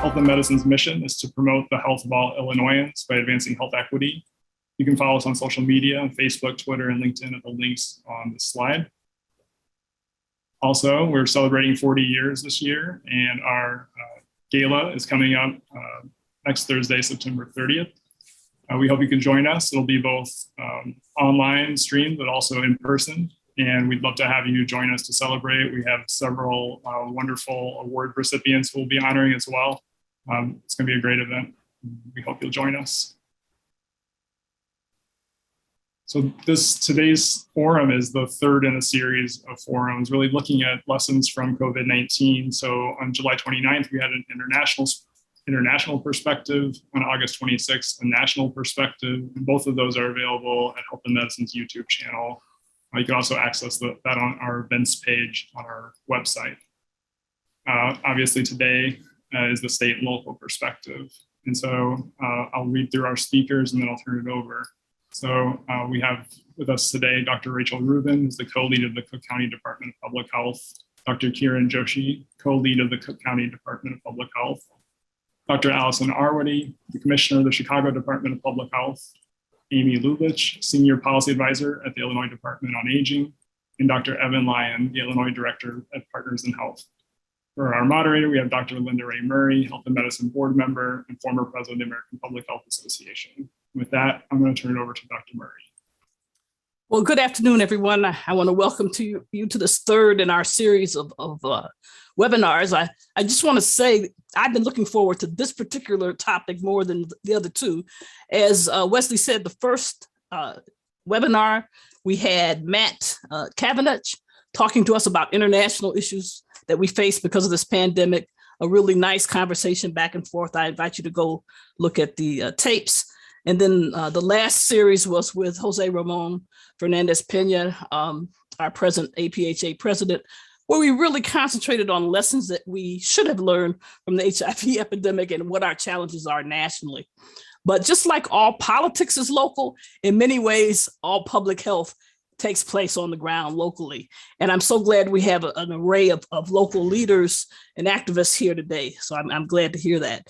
Health and Medicine's mission is to promote the health of all Illinoisans by advancing health equity. You can follow us on social media, on Facebook, Twitter, and LinkedIn at the links on the slide. Also, we're celebrating 40 years this year, and our gala is coming up next Thursday, September 30th. We hope you can join us. It'll be both online streamed, but also in person. And we'd love to have you join us to celebrate. We have several wonderful award recipients who we'll be honoring as well. It's going to be a great event. We hope you'll join us. So today's forum is the third in a series of forums, really looking at lessons from COVID-19. So on July 29th, we had an international perspective. On August 26th, a national perspective. And both of those are available at Health and Medicine's YouTube channel. You can also access that on our events page on our website. Obviously today is the state and local perspective. And so I'll read through our speakers and then I'll turn it over. So we have with us today, Dr. Rachel Rubin, who's the co-lead of the Cook County Department of Public Health, Dr. Kiran Joshi, co-lead of the Cook County Department of Public Health, Dr. Allison Arwady, the Commissioner of the Chicago Department of Public Health, Amy Lulich, Senior Policy Advisor at the Illinois Department on Aging, and Dr. Evan Lyon, the Illinois Director at Partners in Health. For our moderator, we have Dr. Linda Ray Murray, Health and Medicine Board Member and former President of the American Public Health Association. With that, I'm going to turn it over to Dr. Murray. Well, good afternoon, everyone. I want to welcome you to this third in our series of webinars. I just want to say I've been looking forward to this particular topic more than the other two. As Wesley said, the first webinar, we had Matt Cavendish talking to us about international issues that we face because of this pandemic, a really nice conversation back and forth. I invite you to go look at the tapes. And then the last series was with Jose Ramon Fernandez Pena, our present APHA president, where we really concentrated on lessons that we should have learned from the HIV epidemic and what our challenges are nationally. But just like all politics is local, in many ways, all public health takes place on the ground locally. And I'm so glad we have an array of local leaders and activists here today. So I'm glad to hear that.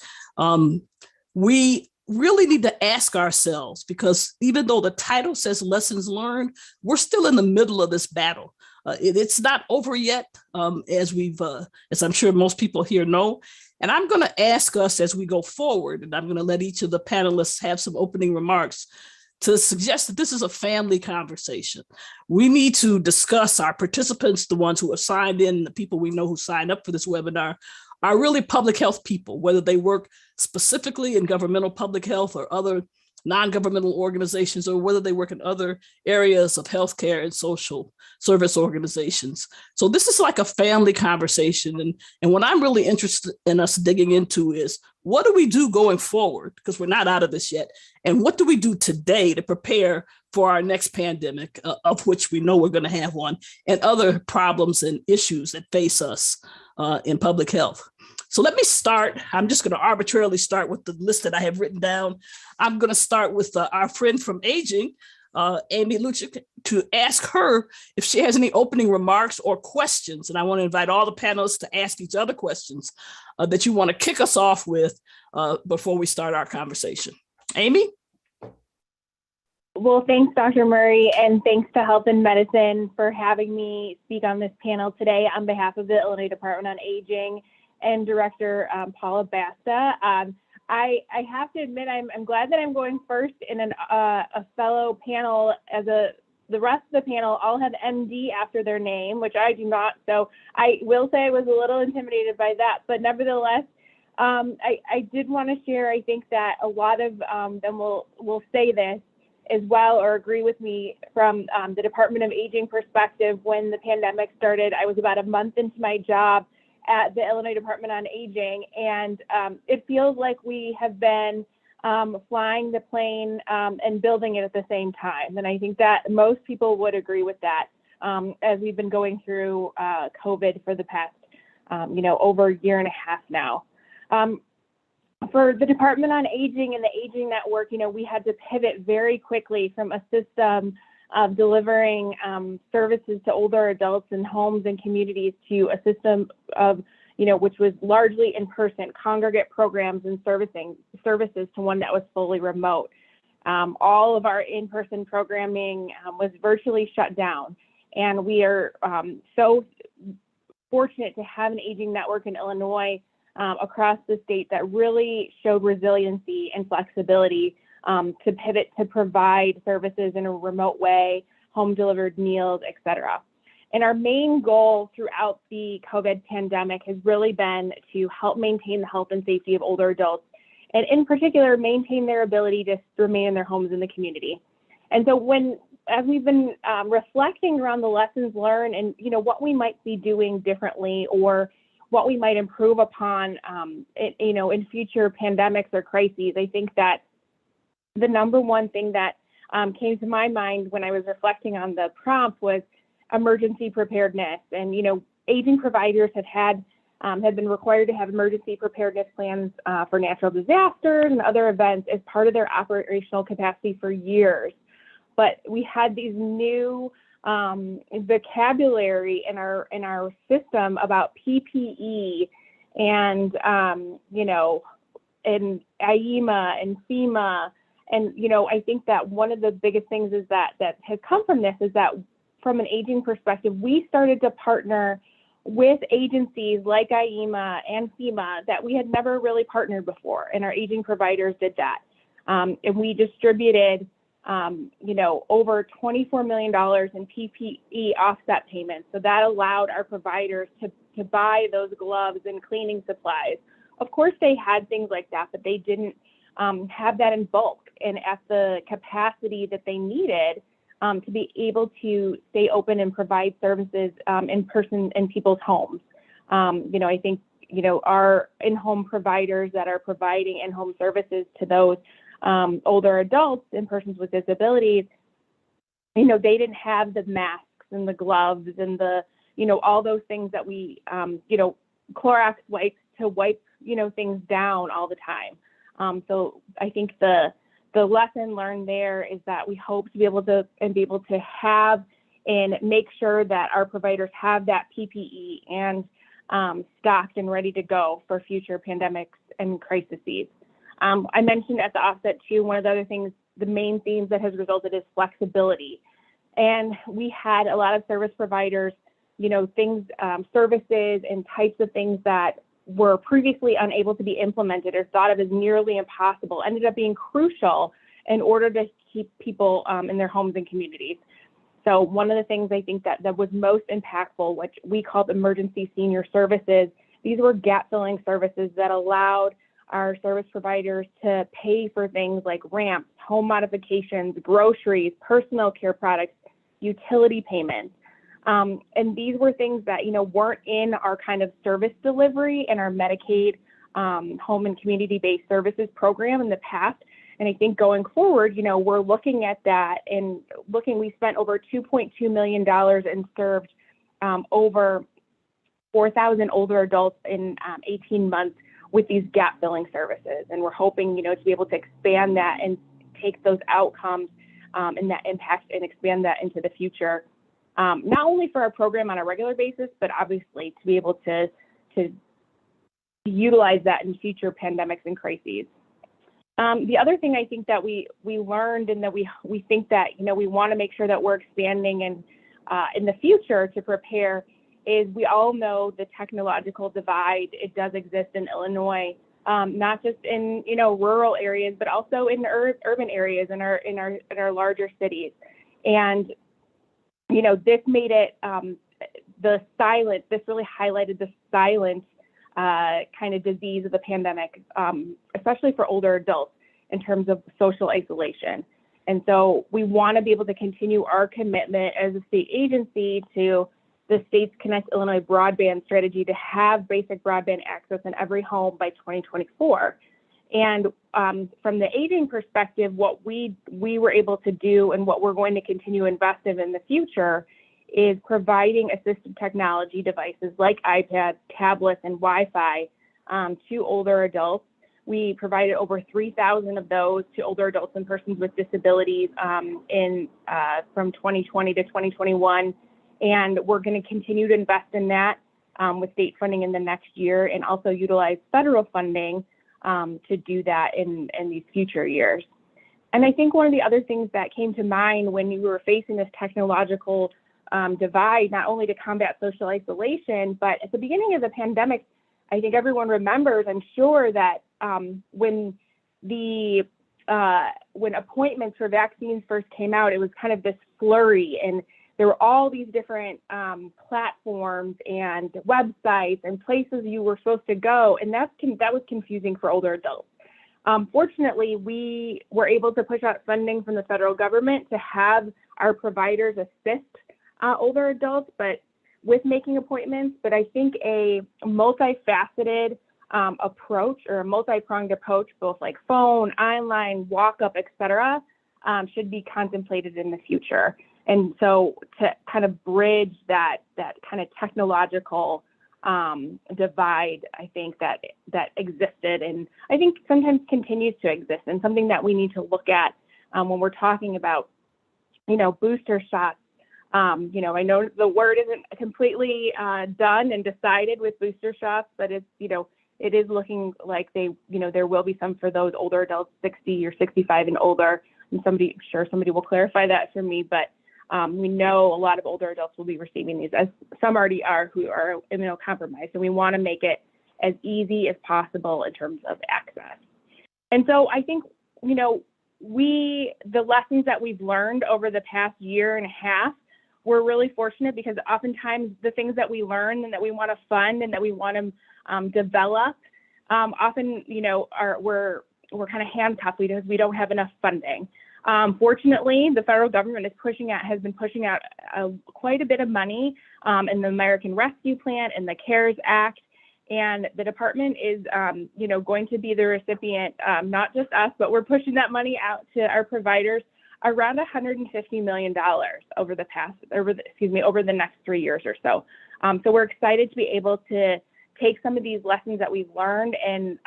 We really need to ask ourselves, because even though the title says lessons learned, we're still in the middle of this battle. It's not over yet, as I'm sure most people here know. And I'm going to ask us as we go forward, and I'm going to let each of the panelists have some opening remarks, to suggest that this is a family conversation. We need to discuss our participants, the ones who are signed in, the people we know who signed up for this webinar, are really public health people, whether they work specifically in governmental public health or other non-governmental organizations, or whether they work in other areas of healthcare and social service organizations. So this is like a family conversation. And what I'm really interested in us digging into is, what do we do going forward? Because we're not out of this yet. And what do we do today to prepare for our next pandemic, of which we know we're going to have one, and other problems and issues that face us in public health? So let me start. I'm just going to arbitrarily start with the list that I have written down. I'm going to start with our friend from Aging, Amy Lulich, to ask her if she has any opening remarks or questions. And I want to invite all the panelists to ask each other questions that you want to kick us off with before we start our conversation. Amy? Well, thanks, Dr. Murray, and thanks to Health and Medicine for having me speak on this panel today on behalf of the Illinois Department on Aging and Director Paula Basta. I have to admit, I'm glad that I'm going first in a fellow panel, as the rest of the panel all have MD after their name, which I do not. So I will say I was a little intimidated by that, but nevertheless, I did want to share, I think that a lot of them will say this as well, or agree with me from the Department of Aging perspective. When the pandemic started, I was about a month into my job at the Illinois Department on Aging, and it feels like we have been flying the plane and building it at the same time. And I think that most people would agree with that as we've been going through COVID for the past, over a year and a half now. For the Department on Aging and the Aging Network, we had to pivot very quickly from a system of delivering services to older adults in homes and communities to a system of which was largely in person, congregate programs and services to one that was fully remote. All of our in-person programming was virtually shut down. And we are so fortunate to have an aging network in Illinois across the state that really showed resiliency and flexibility to pivot to provide services in a remote way, home delivered meals, et cetera. And our main goal throughout the COVID pandemic has really been to help maintain the health and safety of older adults, and in particular, maintain their ability to remain in their homes in the community. And so as we've been reflecting around the lessons learned and, what we might be doing differently or what we might improve upon, in future pandemics or crises, I think that the number one thing that came to my mind when I was reflecting on the prompt was emergency preparedness. And, aging providers have been required to have emergency preparedness plans for natural disasters and other events as part of their operational capacity for years. But we had these new vocabulary in our system about PPE and and IEMA and FEMA. And, I think that one of the biggest things is that has come from this is that from an aging perspective, we started to partner with agencies like IEMA and FEMA that we had never really partnered before, and our aging providers did that. And we distributed, over $24 million in PPE offset payments. So that allowed our providers to buy those gloves and cleaning supplies. Of course, they had things like that, but they didn't have that in bulk and at the capacity that they needed to be able to stay open and provide services in person in people's homes. I think, our in-home providers that are providing in-home services to those older adults and persons with disabilities, they didn't have the masks and the gloves and the, all those things that we, Clorox wipes to wipe, things down all the time. So I think the lesson learned there is that we hope to be able to have and make sure that our providers have that PPE and stocked and ready to go for future pandemics and crises. I mentioned at the offset too, one of the other things, the main themes that has resulted is flexibility. And we had a lot of service providers, things, services and types of things that were previously unable to be implemented or thought of as nearly impossible, ended up being crucial in order to keep people in their homes and communities. So one of the things I think that was most impactful, which we called emergency senior services, these were gap filling services that allowed our service providers to pay for things like ramps, home modifications, groceries, personal care products, utility payments. And these were things that, weren't in our kind of service delivery and our Medicaid home and community-based services program in the past. And I think going forward, we're looking at that and we spent over $2.2 million and served over 4,000 older adults in 18 months with these gap filling services. And we're hoping, to be able to expand that and take those outcomes and that impact and expand that into the future. Not only for our program on a regular basis, but obviously to be able to utilize that in future pandemics and crises. The other thing I think that we learned and that we think that, we want to make sure that we're expanding and in the future to prepare is we all know the technological divide. It does exist in Illinois, not just in, rural areas, but also in urban areas in our larger cities. And this made it this really highlighted the silent kind of disease of the pandemic, especially for older adults in terms of social isolation. And so we want to be able to continue our commitment as a state agency to the state's Connect Illinois broadband strategy to have basic broadband access in every home by 2024. And from the aging perspective, what we were able to do and what we're going to continue investing in the future is providing assistive technology devices like iPads, tablets, and Wi-Fi to older adults. We provided over 3,000 of those to older adults and persons with disabilities from 2020 to 2021. And we're going to continue to invest in that. with state funding in the next year, and also utilize federal funding to do that in these future years. And I think one of the other things that came to mind when we were facing this technological divide, not only to combat social isolation, but at the beginning of the pandemic, I think everyone remembers, I'm sure, that when appointments for vaccines first came out, it was kind of this flurry, and there were all these different platforms and websites and places you were supposed to go, and that was confusing for older adults. Fortunately, we were able to push out funding from the federal government to have our providers assist older adults, but with making appointments. But I think a multifaceted approach, or a multi-pronged approach, both like phone, online, walk-up, et cetera, should be contemplated in the future. And so to kind of bridge that kind of technological divide, I think that existed, and I think sometimes continues to exist, and something that we need to look at when we're talking about, booster shots. I know the word isn't completely done and decided with booster shots, but it's, it is looking like there will be some for those older adults, 60 or 65 and older. And somebody will clarify that for me, but we know a lot of older adults will be receiving these, as some already are, who are immunocompromised. And we want to make it as easy as possible in terms of access. And so I think, the lessons that we've learned over the past year and a half, we're really fortunate, because oftentimes the things that we learn and that we want to fund and that we want to develop, often, we're kind of handcuffed because we don't have enough funding. Fortunately, the federal government has been pushing out quite a bit of money in the American Rescue Plan and the CARES Act, and the department is, going to be the recipient, not just us, but we're pushing that money out to our providers, around $150 million over the next 3 years or so. So we're excited to be able to take some of these lessons that we've learned and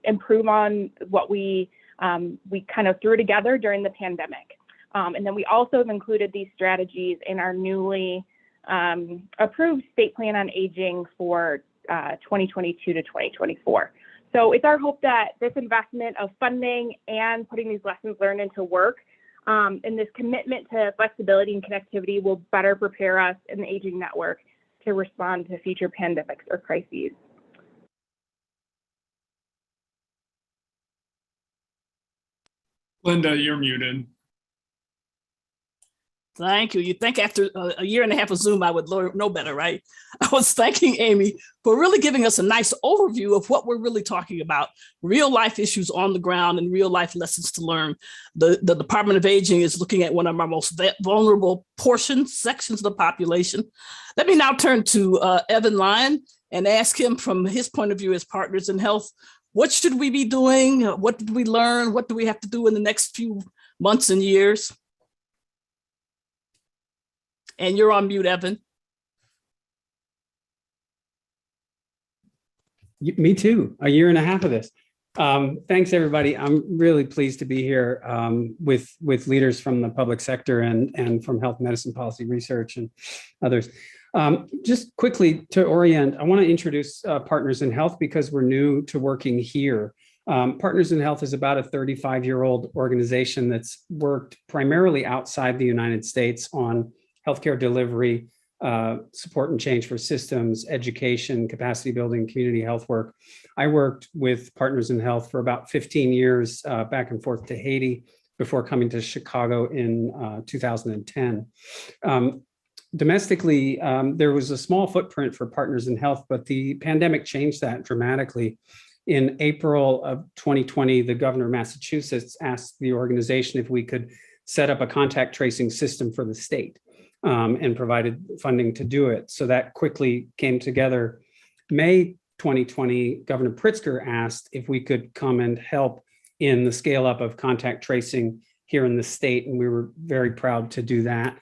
improve on what we kind of threw together during the pandemic. And then we also have included these strategies in our newly approved state plan on aging for 2022 to 2024. So it's our hope that this investment of funding and putting these lessons learned into work, and this commitment to flexibility and connectivity, will better prepare us in the aging network to respond to future pandemics or crises. Linda, you're muted. Thank you. You'd think after a year and a half of Zoom, I would know better, right? I was thanking Amy for really giving us a nice overview of what we're really talking about, real life issues on the ground and real life lessons to learn. The Department of Aging is looking at one of our most vulnerable sections of the population. Let me now turn to Evan Lyon and ask him, from his point of view as Partners in Health, what should we be doing? What did we learn? What do we have to do in the next few months and years? And you're on mute, Evan. Me too, a year and a half of this. Thanks, everybody. I'm really pleased to be here with leaders from the public sector and from health medicine policy research and others. Just quickly to orient, I want to introduce Partners in Health, because we're new to working here. Partners in Health is about a 35-year-old organization that's worked primarily outside the United States on healthcare delivery, support and change for systems, education, capacity building, community health work. I worked with Partners in Health for about 15 years, back and forth to Haiti, before coming to Chicago in 2010. Domestically, there was a small footprint for Partners in Health, but the pandemic changed that dramatically. In April of 2020, the governor of Massachusetts asked the organization if we could set up a contact tracing system for the state, and provided funding to do it. So that quickly came together. May 2020, Governor Pritzker asked if we could come and help in the scale up of contact tracing here in the state, and we were very proud to do that.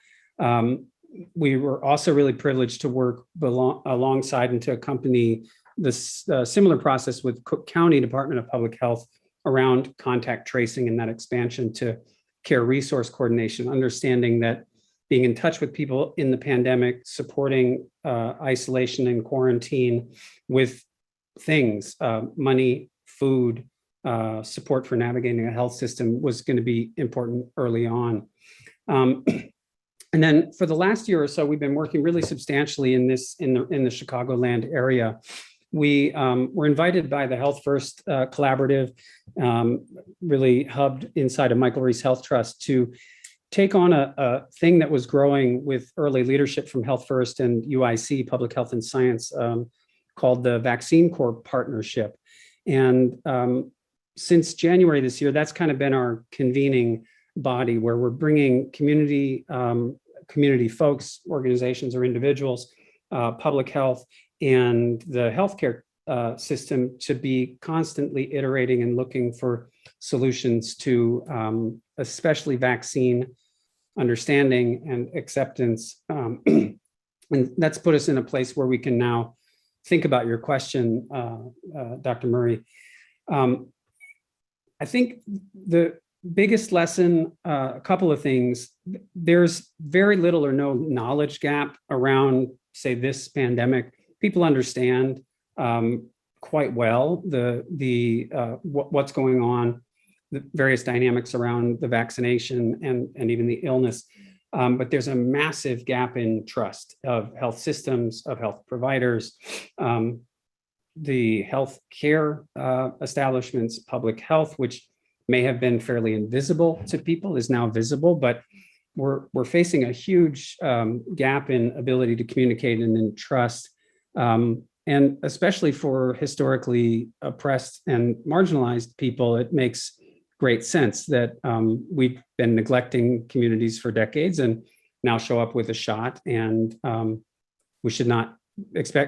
We were also really privileged to work alongside and to accompany this similar process with Cook County Department of Public Health around contact tracing and that expansion to care resource coordination, understanding that being in touch with people in the pandemic, supporting isolation and quarantine with things, money, food, support for navigating a health system was going to be important early on. And then for the last year or so, we've been working really substantially in the Chicagoland area. We were invited by the Health First Collaborative, really hubbed inside of Michael Reese Health Trust, to take on a thing that was growing with early leadership from Health First and UIC, Public Health and Science, called the Vaccine Corps Partnership. And since January this year, that's kind of been our convening body, where we're bringing community folks, organizations, or individuals, public health, and the healthcare system to be constantly iterating and looking for solutions to especially vaccine understanding and acceptance. And that's put us in a place where we can now think about your question, Dr. Murray. I think the biggest lesson, a couple of things. There's very little or no knowledge gap around, say, this pandemic. People understand quite well what's going on, the various dynamics around the vaccination and even the illness. But there's a massive gap in trust of health systems, of health providers, the health care establishments, public health, which may have been fairly invisible to people, is now visible, but we're facing a huge gap in ability to communicate and in trust. And especially for historically oppressed and marginalized people, it makes great sense that we've been neglecting communities for decades and now show up with a shot, and we should not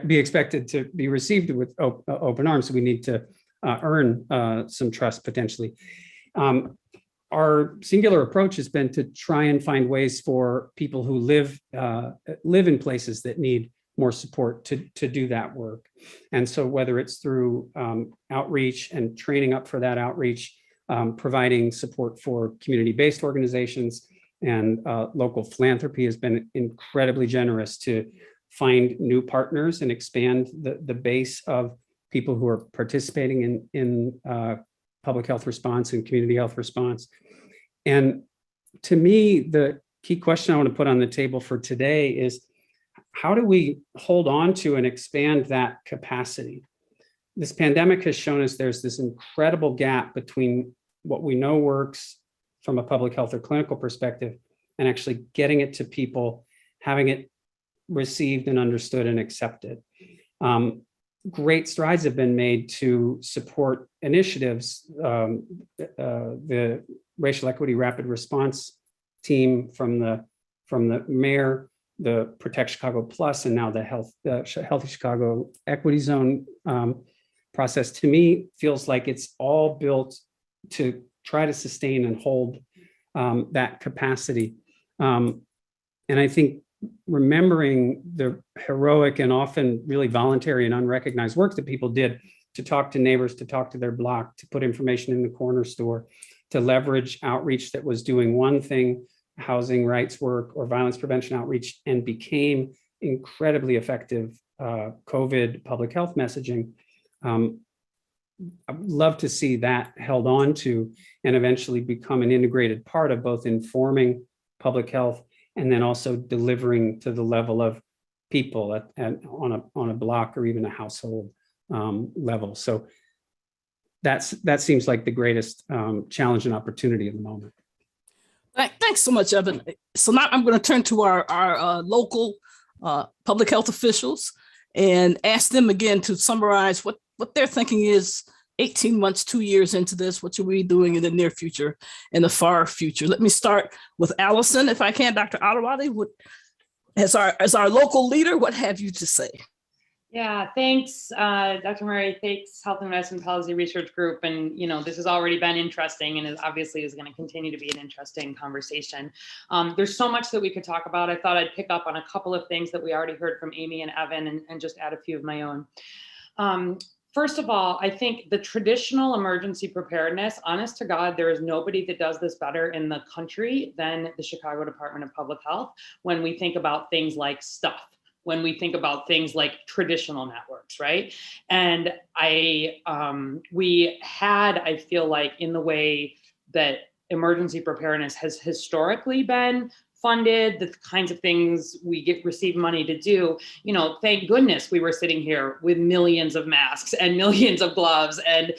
be expected to be received with open arms. So we need to earn some trust potentially. Our singular approach has been to try and find ways for people who live in places that need more support to do that work. And so whether it's through outreach and training up for that outreach, providing support for community-based organizations, and local philanthropy has been incredibly generous to find new partners and expand the base of people who are participating in public health response and community health response. And to me, the key question I want to put on the table for today is, how do we hold on to and expand that capacity? This pandemic has shown us there's this incredible gap between what we know works from a public health or clinical perspective and actually getting it to people, having it received and understood and accepted. Great strides have been made to support initiatives. The Racial Equity Rapid Response Team from the mayor, the Protect Chicago Plus, and now the Healthy Chicago Equity Zone process, to me, feels like it's all built to try to sustain and hold that capacity. And I think remembering the heroic and often really voluntary and unrecognized work that people did to talk to neighbors, to talk to their block, to put information in the corner store, to leverage outreach that was doing one thing, housing rights work or violence prevention outreach, and became incredibly effective COVID public health messaging. I'd love to see that held on to and eventually become an integrated part of both informing public health and then also delivering to the level of people on a block or even a household level. So that seems like the greatest challenge and opportunity at the moment. Thanks so much, Evan. So now I'm going to turn to our local public health officials and ask them again to summarize what their thinking is 18 months, 2 years into this. What should we be doing in the near future and the far future? Let me start with Allison, if I can. Dr. Alarwadi, as our local leader, what have you to say? Yeah, thanks, Dr. Murray. Thanks, Health and Medicine Policy Research Group. And, this has already been interesting and obviously is going to continue to be an interesting conversation. There's so much that we could talk about. I thought I'd pick up on a couple of things that we already heard from Amy and Evan and just add a few of my own. First of all, I think the traditional emergency preparedness, honest to God, there is nobody that does this better in the country than the Chicago Department of Public Health when we think about things like stuff. when we think about things like traditional networks, right? And I feel like in the way that emergency preparedness has historically been funded, the kinds of things we receive money to do, thank goodness we were sitting here with millions of masks and millions of gloves and,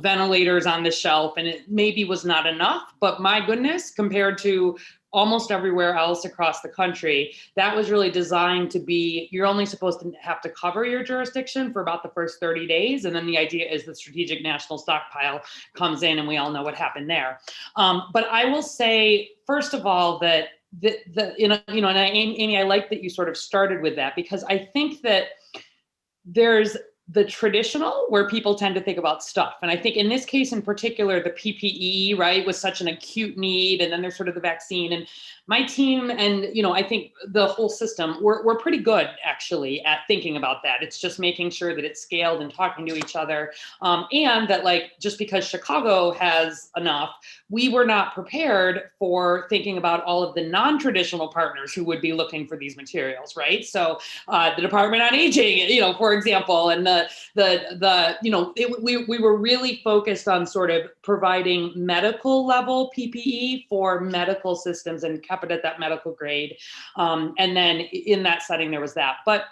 ventilators on the shelf. And it maybe was not enough, but my goodness, compared to almost everywhere else across the country, that was really designed to be, you're only supposed to have to cover your jurisdiction for about the first 30 days. And then the idea is the strategic national stockpile comes in, and we all know what happened there. But I will say, first of all, that Amy, I like that you sort of started with that, because I think that there's the traditional where people tend to think about stuff. And I think in this case in particular, the PPE, right, was such an acute need. And then there's sort of the vaccine. And my team and, I think the whole system, we're pretty good actually at thinking about that. It's just making sure that it's scaled and talking to each other. And that, like, just because Chicago has enough, we were not prepared for thinking about all of the non-traditional partners who would be looking for these materials, right? So the Department on Aging, for example, and we were really focused on sort of providing medical level PPE for medical systems and kept it at that medical grade. And then in that setting, there was that. But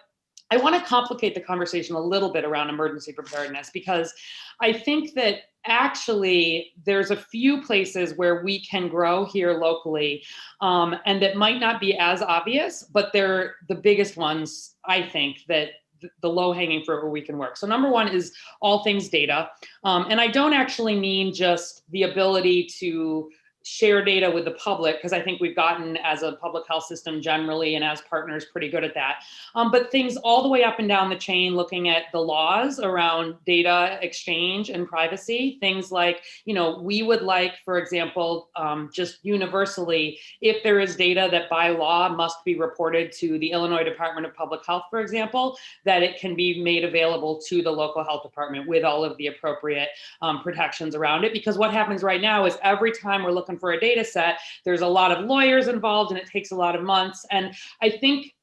I want to complicate the conversation a little bit around emergency preparedness, because I think that actually there's a few places where we can grow here locally, and that might not be as obvious, but they're the biggest ones, I think, that the low-hanging fruit where we can work. So number one is all things data. And I don't actually mean just the ability to share data with the public, because I think we've gotten, as a public health system generally and as partners, pretty good at that. But things all the way up and down the chain, looking at the laws around data exchange and privacy, things like, we would like, for example, just universally, if there is data that by law must be reported to the Illinois Department of Public Health, for example, that it can be made available to the local health department with all of the appropriate protections around it. Because what happens right now is every time we're looking for a data set, there's a lot of lawyers involved and it takes a lot of months. And I think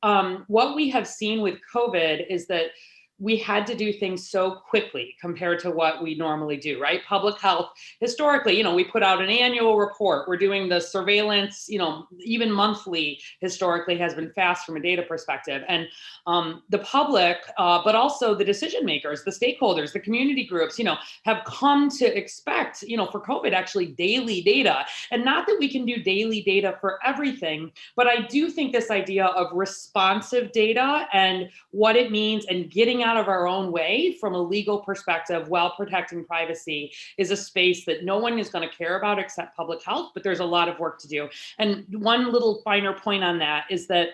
what we have seen with COVID is that we had to do things so quickly compared to what we normally do, right? Public health, historically, we put out an annual report. We're doing the surveillance, even monthly, historically has been fast from a data perspective. And the public, but also the decision makers, the stakeholders, the community groups, have come to expect, for COVID, actually daily data. And not that we can do daily data for everything, but I do think this idea of responsive data and what it means and getting out of our own way from a legal perspective while protecting privacy is a space that no one is going to care about except public health, but there's a lot of work to do. And one little finer point on that is that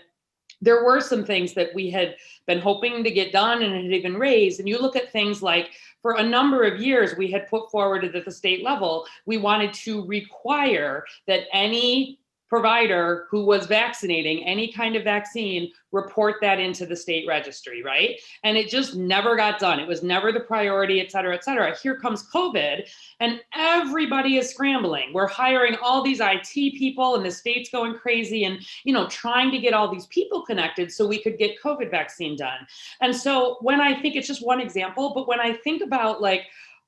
there were some things that we had been hoping to get done and had even raised. And you look at things like, for a number of years, we had put forward at the state level, we wanted to require that any provider who was vaccinating any kind of vaccine report that into the state registry, right? And it just never got done. It was never the priority, et cetera, et cetera. Here comes COVID and everybody is scrambling. We're hiring all these IT people and the state's going crazy and, trying to get all these people connected so we could get COVID vaccine done. And so when I think, it's just one example, but when I think about like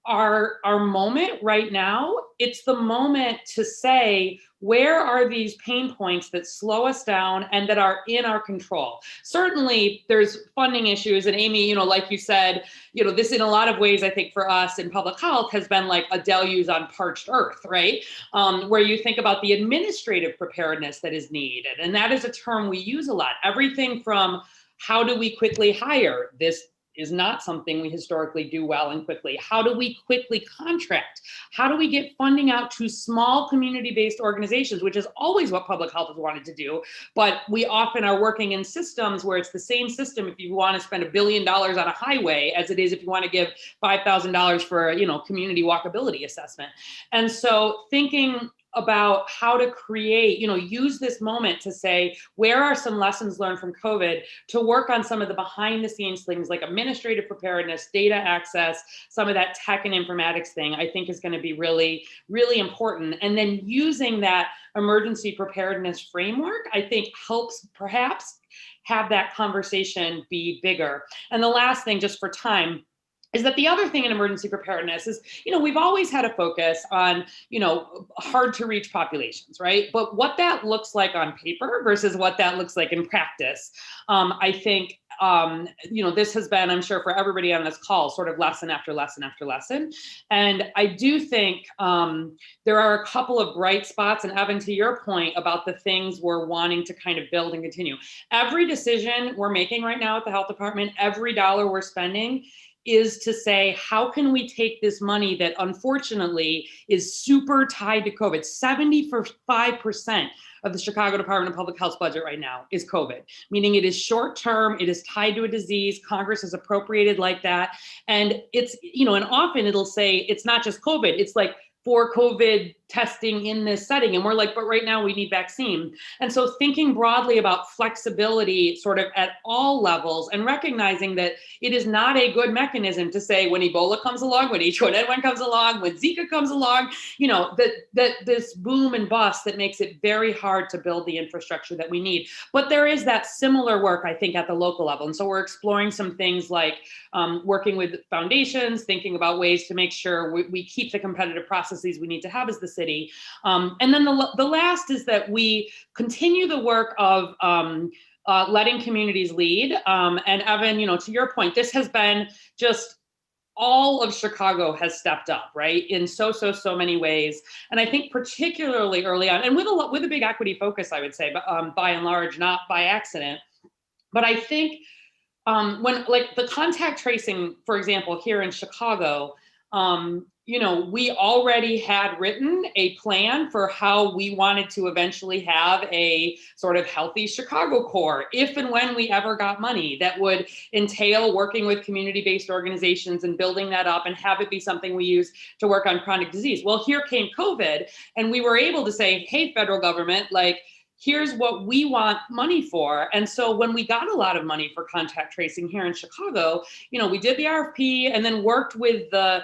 our moment right now, it's the moment to say, where are these pain points that slow us down and that are in our control? Certainly there's funding issues. And Amy, like you said, this in a lot of ways, I think for us in public health has been like a deluge on parched earth, right? Where you think about the administrative preparedness that is needed. And that is a term we use a lot. Everything from how do we quickly hire? This is not something we historically do well and quickly. How do we quickly contract? How do we get funding out to small community-based organizations, which is always what public health has wanted to do, but we often are working in systems where it's the same system if you want to spend $1 billion on a highway as it is if you want to give $5,000 for a community walkability assessment. And so thinking about how to create, use this moment to say, where are some lessons learned from COVID to work on some of the behind the scenes things like administrative preparedness, data access, some of that tech and informatics thing, I think is going to be really, really important. And then using that emergency preparedness framework, I think helps perhaps have that conversation be bigger. And the last thing, just for time, is that the other thing in emergency preparedness is, we've always had a focus on, hard to reach populations, right? But what that looks like on paper versus what that looks like in practice, I think, this has been, I'm sure for everybody on this call, sort of lesson after lesson after lesson. And I do think there are a couple of bright spots. And Evan, to your point about the things we're wanting to kind of build and continue, every decision we're making right now at the health department, every dollar we're spending is to say, how can we take this money that unfortunately is super tied to COVID? 75% of the Chicago Department of Public Health budget right now is COVID, meaning it is short-term, it is tied to a disease, Congress has appropriated like that. And it's, and often it'll say, it's not just COVID, it's like for COVID testing in this setting. And we're like, but right now we need vaccine. And so thinking broadly about flexibility sort of at all levels and recognizing that it is not a good mechanism to say when Ebola comes along, when H1N1 comes along, when Zika comes along, that this boom and bust that makes it very hard to build the infrastructure that we need. But there is that similar work, I think, at the local level. And so we're exploring some things like working with foundations, thinking about ways to make sure we keep the competitive processes we need to have as the city. And then the last is that we continue the work of letting communities lead. And Evan, to your point, this has been just all of Chicago has stepped up, right, in so many ways. And I think particularly early on, and with a big equity focus, I would say, but by and large, not by accident. But I think when like the contact tracing, for example, here in Chicago, we already had written a plan for how we wanted to eventually have a sort of healthy Chicago core, if and when we ever got money that would entail working with community-based organizations and building that up and have it be something we use to work on chronic disease. Well, here came COVID, and we were able to say, hey, federal government, here's what we want money for. And so when we got a lot of money for contact tracing here in Chicago, we did the RFP and then worked with the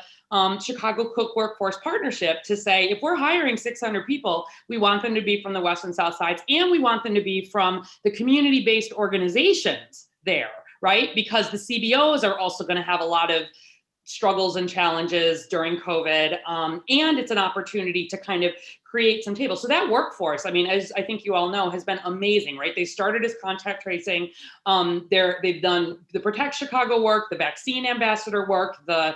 Chicago Cook Workforce Partnership to say, if we're hiring 600 people, we want them to be from the west and south sides, and we want them to be from the community-based organizations there, right? Because the CBOs are also going to have a lot of struggles and challenges during COVID. And it's an opportunity to kind of create some tables. So that workforce, as I think you all know, has been amazing, right? They started as contact tracing. They've done the Protect Chicago work, the vaccine ambassador work, the,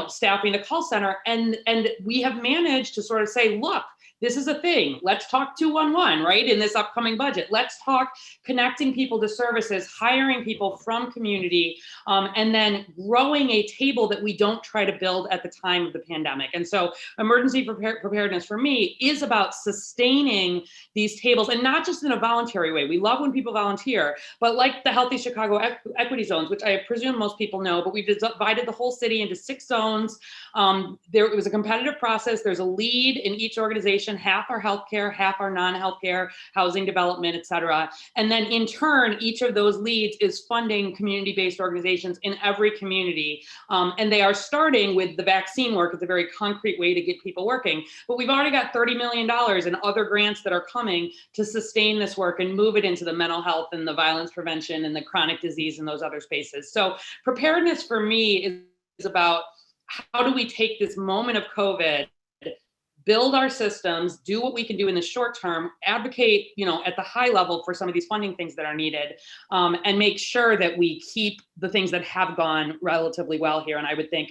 staffing the call center. And we have managed to sort of say, look, this is a thing. Let's talk 211, right? In this upcoming budget, let's talk connecting people to services, hiring people from community, and then growing a table that we don't try to build at the time of the pandemic. And so emergency preparedness for me is about sustaining these tables, and not just in a voluntary way. We love when people volunteer, but like the Healthy Chicago Equity Zones, which I presume most people know, but we've divided the whole city into 6 zones. It was a competitive process. There's a lead in each organization, half are healthcare, half are non-healthcare, housing development, et cetera. And then in turn, each of those leads is funding community-based organizations in every community. And they are starting with the vaccine work. It's a very concrete way to get people working. But we've already got $30 million in other grants that are coming to sustain this work and move it into the mental health and the violence prevention and the chronic disease and those other spaces. So preparedness for me is about how do we take this moment of COVID, build our systems, do what we can do in the short term, advocate, at the high level for some of these funding things that are needed, and make sure that we keep the things that have gone relatively well here. And I would think,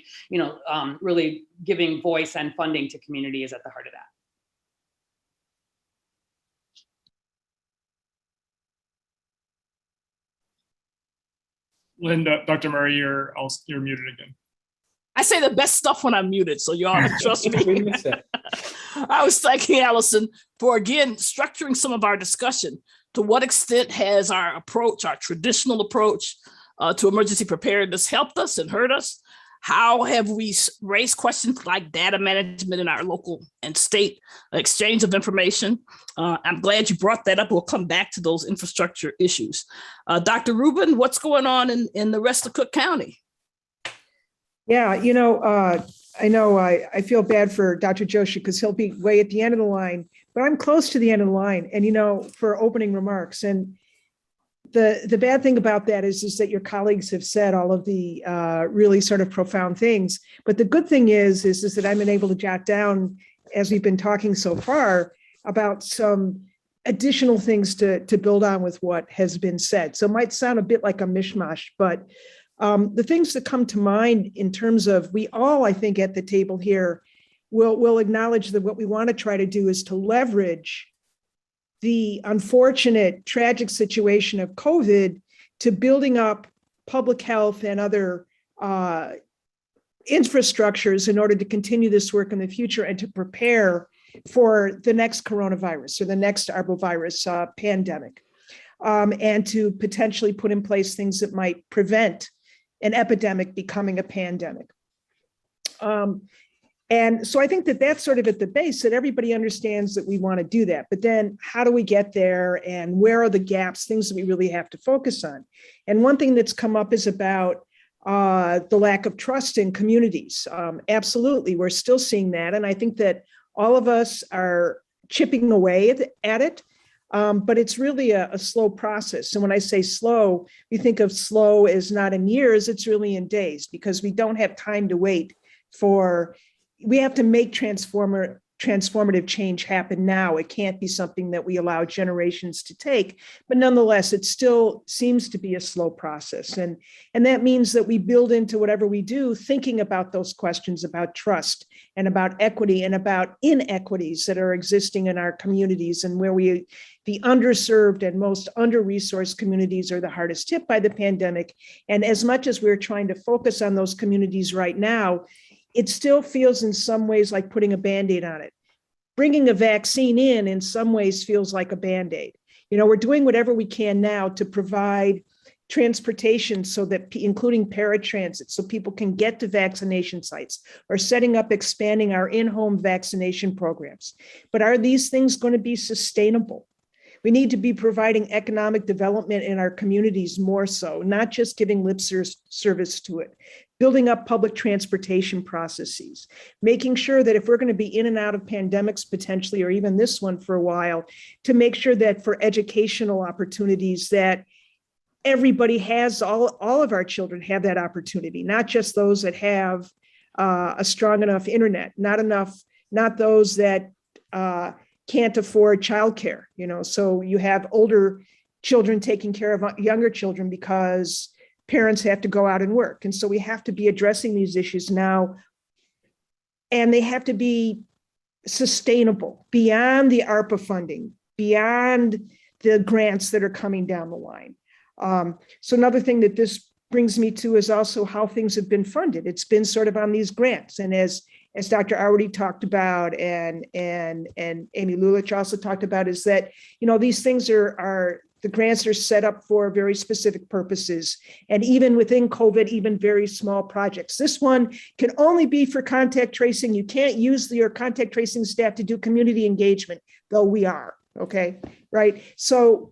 really giving voice and funding to community is at the heart of that. Linda, Dr. Murray, you're muted again. I say the best stuff when I'm muted, so y'all can trust me. We miss it. I was thanking Allison for, again, structuring some of our discussion. To what extent has our approach, our traditional approach to emergency preparedness helped us and hurt us? How have we raised questions like data management in our local and state exchange of information? I'm glad you brought that up. We'll come back to those infrastructure issues. Dr. Rubin, what's going on in the rest of Cook County? Yeah, I know I feel bad for Dr. Joshi because he'll be way at the end of the line, but I'm close to the end of the line and, for opening remarks. And The bad thing about that is that your colleagues have said all of the really sort of profound things. But the good thing is that I've been able to jot down, as we've been talking so far, about some additional things to build on with what has been said. So it might sound a bit like a mishmash, but the things that come to mind in terms of, we all, I think, at the table here will acknowledge that what we want to try to do is to leverage the unfortunate, tragic situation of COVID to building up public health and other infrastructures in order to continue this work in the future and to prepare for the next coronavirus or the next arbovirus pandemic, and to potentially put in place things that might prevent an epidemic becoming a pandemic. And so I think that that's sort of at the base, that everybody understands that we want to do that. But then how do we get there, and where are the gaps, things that we really have to focus on? And one thing that's come up is about the lack of trust in communities. Absolutely, we're still seeing that. And I think that all of us are chipping away at it, but it's really a slow process. And when I say slow, we think of slow as not in years, it's really in days, because we don't have time to wait for, we have to make transformative change happen now. It can't be something that we allow generations to take, but nonetheless, it still seems to be a slow process. And that means that we build into whatever we do, thinking about those questions about trust and about equity and about inequities that are existing in our communities, and where the underserved and most under-resourced communities are the hardest hit by the pandemic. And as much as we're trying to focus on those communities right now, it still feels in some ways like putting a Band-Aid on it. Bringing a vaccine in some ways feels like a Band-Aid. You know, we're doing whatever we can now to provide transportation, so that, including paratransit, so people can get to vaccination sites, or setting up, expanding our in-home vaccination programs. But are these things going to be sustainable? We need to be providing economic development in our communities more so, not just giving lip service to it. Building up public transportation processes, making sure that if we're going to be in and out of pandemics potentially, or even this one for a while, to make sure that for educational opportunities, that everybody has, all of our children have that opportunity, not just those that have a strong enough internet, not those that can't afford childcare, you know. So you have older children taking care of younger children because parents have to go out and work. And so we have to be addressing these issues now, and they have to be sustainable beyond the ARPA funding, beyond the grants that are coming down the line. So another thing that this brings me to is also how things have been funded. It's been sort of on these grants. And as Dr. Already talked about, and Amy Lulich also talked about, is that, you know, these things are the grants are set up for very specific purposes. And even within COVID, even very small projects. This one can only be for contact tracing. You can't use your contact tracing staff to do community engagement, though we are, okay, right? So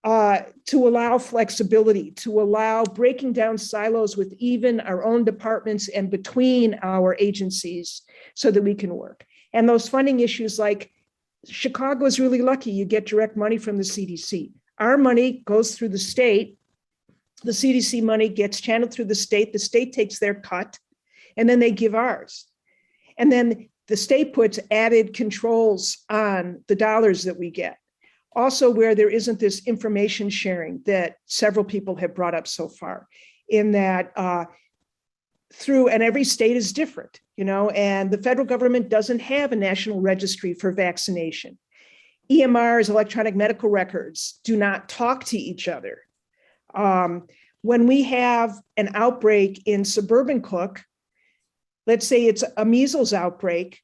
to allow flexibility, to allow breaking down silos with even our own departments and between our agencies, so that we can work. And those funding issues, like Chicago is really lucky, you get direct money from the CDC. Our money goes through the state. The CDC money gets channeled through the state takes their cut, and then they give ours. And then the state puts added controls on the dollars that we get. Also, where there isn't this information sharing that several people have brought up so far, in that and every state is different, you know, and the federal government doesn't have a national registry for vaccination. EMRs, electronic medical records, do not talk to each other. When we have an outbreak in suburban Cook, let's say it's a measles outbreak,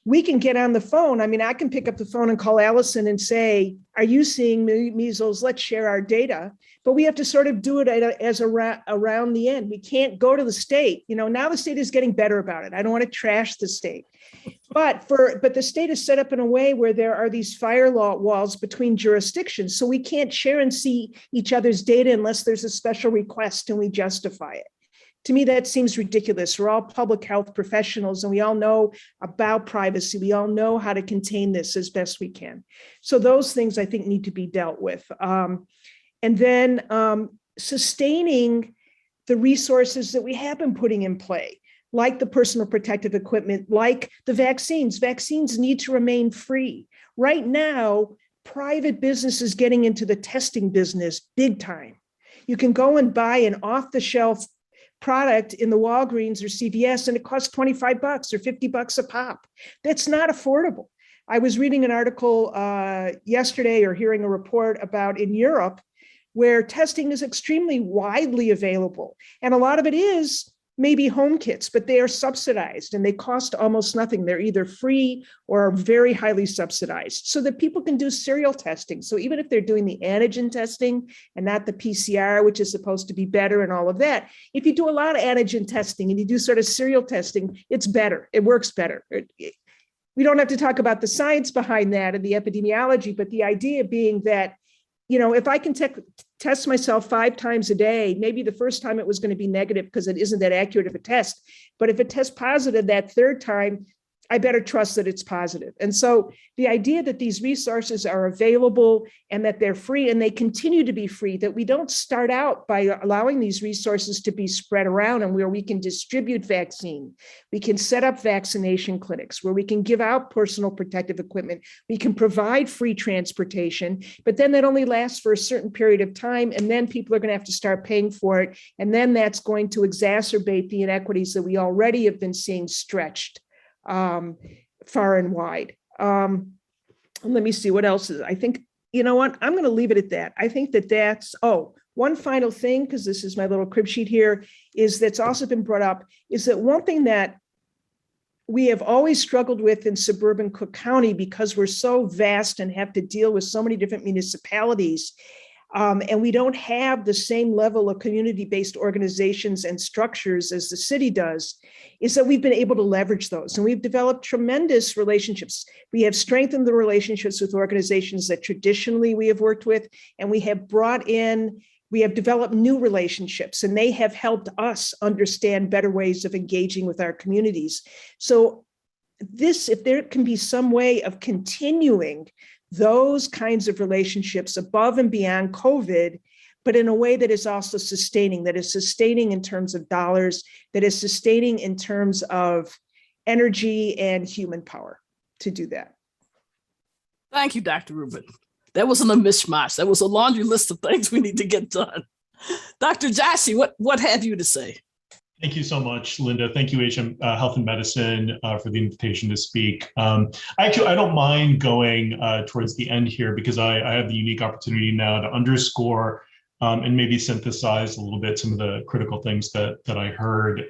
we can get on the phone. I mean, I can pick up the phone and call Allison and say, are you seeing measles? Let's share our data. But we have to sort of do it as around the end. We can't go to the state. You know, now the state is getting better about it. I don't want to trash the state. But the state is set up in a way where there are these firewalls between jurisdictions. So we can't share and see each other's data unless there's a special request and we justify it. To me, that seems ridiculous. We're all public health professionals, and we all know about privacy. We all know how to contain this as best we can. So those things, I think, need to be dealt with. And then sustaining the resources that we have been putting in play, like the personal protective equipment, like the vaccines. Vaccines need to remain free. Right now, private businesses getting into the testing business big time. You can go and buy an off-the-shelf product in the Walgreens or CVS, and it costs $25 or $50 a pop. That's not affordable. I was reading an article yesterday, or hearing a report about in Europe, where testing is extremely widely available. And a lot of it is maybe home kits, but they are subsidized and they cost almost nothing. They're either free or are very highly subsidized so that people can do serial testing. So even if they're doing the antigen testing and not the PCR, which is supposed to be better and all of that, if you do a lot of antigen testing and you do sort of serial testing, it's better. It works better. We don't have to talk about the science behind that and the epidemiology, but the idea being that, if I can test myself 5 times a day, maybe the first time it was going to be negative because it isn't that accurate of a test. But if it tests positive that third time, I better trust that it's positive. And so the idea that these resources are available and that they're free and they continue to be free, that we don't start out by allowing these resources to be spread around and where we can distribute vaccine, we can set up vaccination clinics, where we can give out personal protective equipment, we can provide free transportation, but then that only lasts for a certain period of time. And then people are going to have to start paying for it. And then that's going to exacerbate the inequities that we already have been seeing stretched far and wide. Let me see what else is. I think, I'm going to leave it at that. I think that's, one final thing, because this is my little crib sheet here, is that's also been brought up, is that one thing that we have always struggled with in suburban Cook County, because we're so vast and have to deal with so many different municipalities, and we don't have the same level of community-based organizations and structures as the city does, is that we've been able to leverage those. And we've developed tremendous relationships. We have strengthened the relationships with organizations that traditionally we have worked with, and we have developed new relationships, and they have helped us understand better ways of engaging with our communities. So if there can be some way of continuing those kinds of relationships above and beyond COVID, but in a way that is also sustaining, that is sustaining in terms of dollars, that is sustaining in terms of energy and human power to do that. Thank you, Dr. Rubin. That wasn't a mishmash. That was a laundry list of things we need to get done. Dr. Joshi, what have you to say? Thank you so much, Linda. Thank you, HM Health and Medicine, for the invitation to speak. I don't mind going towards the end here, because I have the unique opportunity now to underscore and maybe synthesize a little bit some of the critical things that I heard.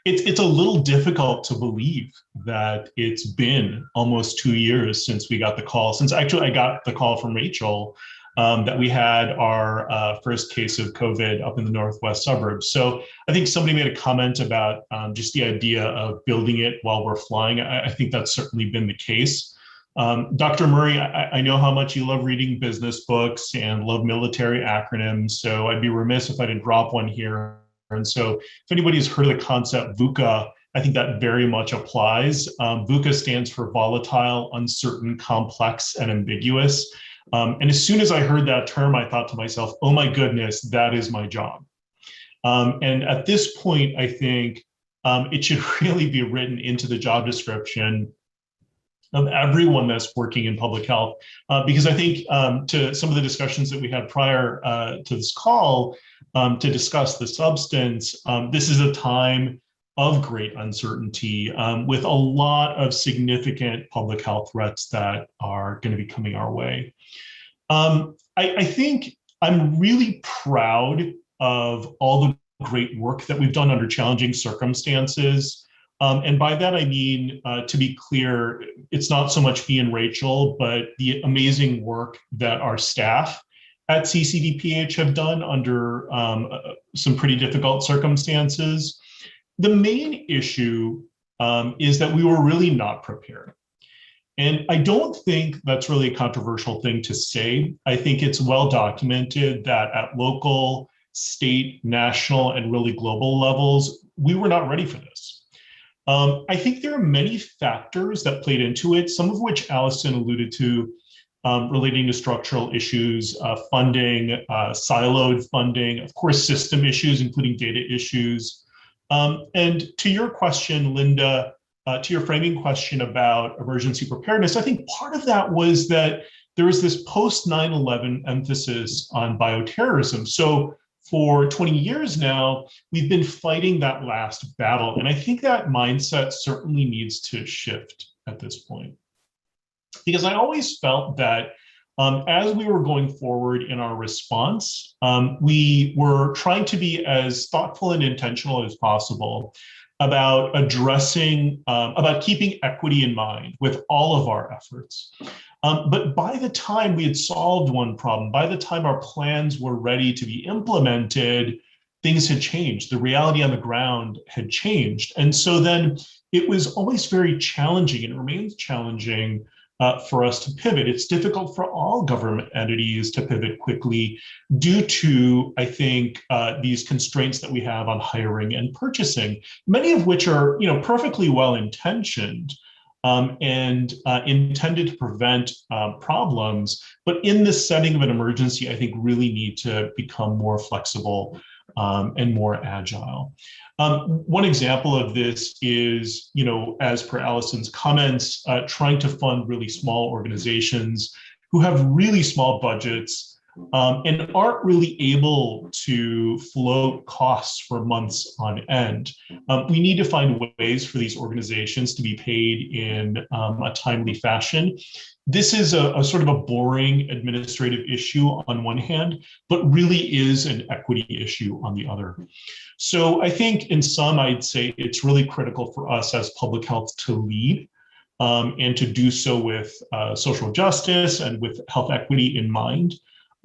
It's a little difficult to believe that it's been almost 2 years since we got the call, since actually I got the call from Rachel that we had our first case of COVID up in the northwest suburbs. So I think somebody made a comment about just the idea of building it while we're flying. I think that's certainly been the case. Dr. Murray, I know how much you love reading business books and love military acronyms, so I'd be remiss if I didn't drop one here. And so if anybody has heard of the concept VUCA, I think that very much applies. VUCA stands for volatile, uncertain, complex, and ambiguous. And as soon as I heard that term, I thought to myself, oh my goodness, that is my job. And at this point, I think it should really be written into the job description of everyone that's working in public health, because I think to some of the discussions that we had prior to this call to discuss the substance, this is a time of great uncertainty with a lot of significant public health threats that are going to be coming our way. I think I'm really proud of all the great work that we've done under challenging circumstances. And by that, I mean, to be clear, it's not so much me and Rachel, but the amazing work that our staff at CCDPH have done under some pretty difficult circumstances. The main issue is that we were really not prepared. And I don't think that's really a controversial thing to say. I think it's well documented that at local, state, national, and really global levels, we were not ready for this. I think there are many factors that played into it, some of which Allison alluded to. relating to structural issues, funding, siloed funding, of course, system issues, including data issues. And to your question, Linda, to your framing question about emergency preparedness, I think part of that was that there was this post 9/11 emphasis on bioterrorism. So for 20 years now, we've been fighting that last battle. And I think that mindset certainly needs to shift at this point. Because I always felt that as we were going forward in our response, we were trying to be as thoughtful and intentional as possible about addressing, about keeping equity in mind with all of our efforts. But by the time we had solved one problem, by the time our plans were ready to be implemented, things had changed. The reality on the ground had changed. And so then it was always very challenging, and it remains challenging for us to pivot. It's difficult for all government entities to pivot quickly due to, I think, these constraints that we have on hiring and purchasing, many of which are, perfectly well-intentioned and intended to prevent problems, but in the setting of an emergency, I think really need to become more flexible and more agile. One example of this is, as per Allison's comments, trying to fund really small organizations who have really small budgets and aren't really able to float costs for months on end. We need to find ways for these organizations to be paid in a timely fashion. This is a sort of a boring administrative issue on one hand, but really is an equity issue on the other. So I think in sum, I'd say it's really critical for us as public health to lead and to do so with social justice and with health equity in mind.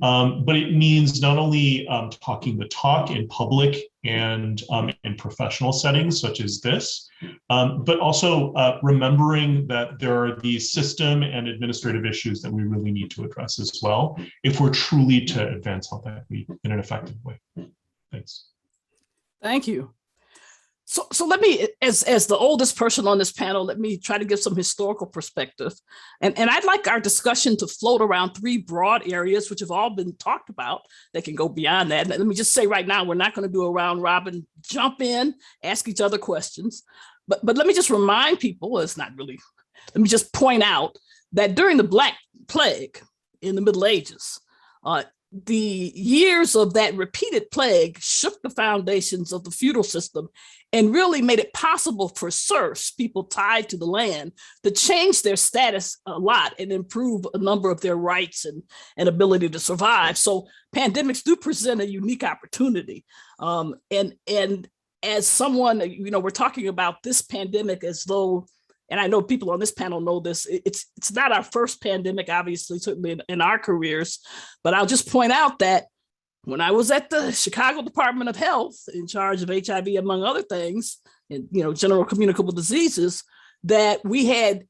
But it means not only talking the talk in public and in professional settings such as this, but also remembering that there are these system and administrative issues that we really need to address as well if we're truly to advance health equity in an effective way. Thanks. Thank you. So let me, as the oldest person on this panel, let me try to give some historical perspective. And I'd like our discussion to float around three broad areas, which have all been talked about. They can go beyond that. And let me just say right now, we're not going to do a round robin, jump in, ask each other questions. But let me just remind people, let me just point out that during the Black Plague in the Middle Ages, the years of that repeated plague shook the foundations of the feudal system and really made it possible for serfs, people tied to the land, to change their status a lot and improve a number of their rights and ability to survive. So pandemics do present a unique opportunity. And as someone, we're talking about this pandemic as though, and I know people on this panel know this, it's not our first pandemic, obviously, certainly in our careers, but I'll just point out that when I was at the Chicago Department of Health in charge of HIV, among other things, and general communicable diseases, that we had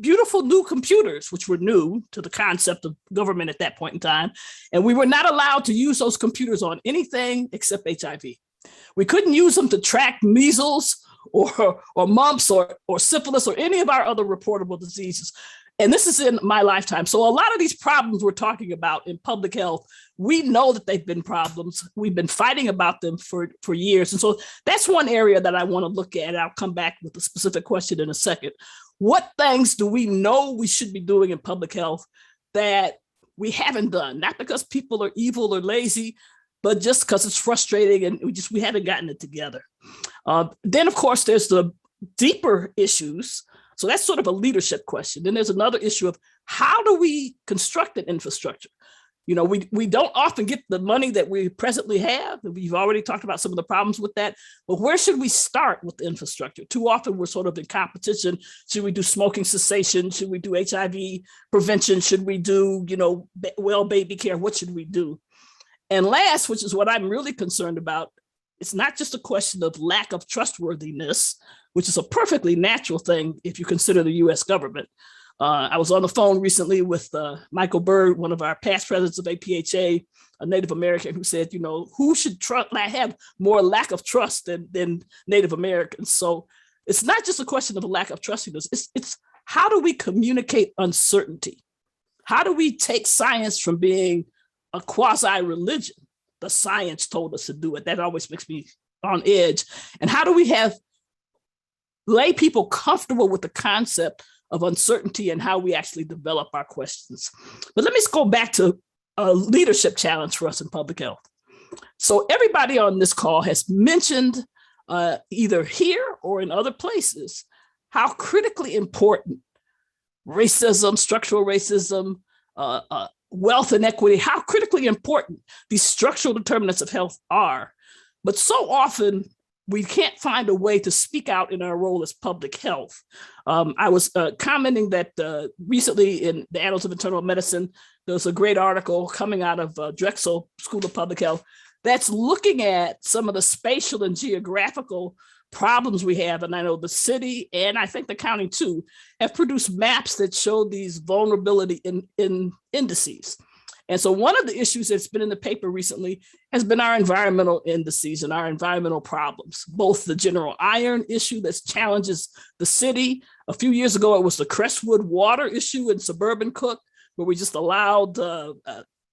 beautiful new computers, which were new to the concept of government at that point in time. And we were not allowed to use those computers on anything except HIV. We couldn't use them to track measles or mumps or syphilis or any of our other reportable diseases. And this is in my lifetime. So a lot of these problems we're talking about in public health, we know that they've been problems. We've been fighting about them for years. And so that's one area that I want to look at. I'll come back with a specific question in a second. What things do we know we should be doing in public health that we haven't done? Not because people are evil or lazy, but just because it's frustrating and we haven't gotten it together. Then, of course, there's the deeper issues. So that's sort of a leadership question. Then there's another issue of how do we construct an infrastructure? We don't often get the money that we presently have. We've already talked about some of the problems with that, but where should we start with the infrastructure? Too often we're sort of in competition. Should we do smoking cessation? Should we do HIV prevention? Should we do, well baby care? What should we do? And last, which is what I'm really concerned about, it's not just a question of lack of trustworthiness, which is a perfectly natural thing if you consider the US government. I was on the phone recently with Michael Bird, one of our past presidents of APHA, a Native American, who said, who should have more lack of trust than Native Americans? So it's not just a question of a lack of trustiness. It's how do we communicate uncertainty? How do we take science from being a quasi-religion? The science told us to do it. That always makes me on edge. And how do we have lay people comfortable with the concept of uncertainty and how we actually develop our questions? But let me go back to a leadership challenge for us in public health. So everybody on this call has mentioned either here or in other places how critically important racism, structural racism, wealth inequity, how critically important these structural determinants of health are. But so often we can't find a way to speak out in our role as public health. I was commenting that recently in the Annals of Internal Medicine, there's a great article coming out of Drexel School of Public Health that's looking at some of the spatial and geographical problems we have. And I know the city and I think the county too have produced maps that show these vulnerability in indices. And so one of the issues that's been in the paper recently has been our environmental indices and our environmental problems, both the general iron issue that challenges the city. A few years ago, it was the Crestwood water issue in suburban Cook, where we just allowed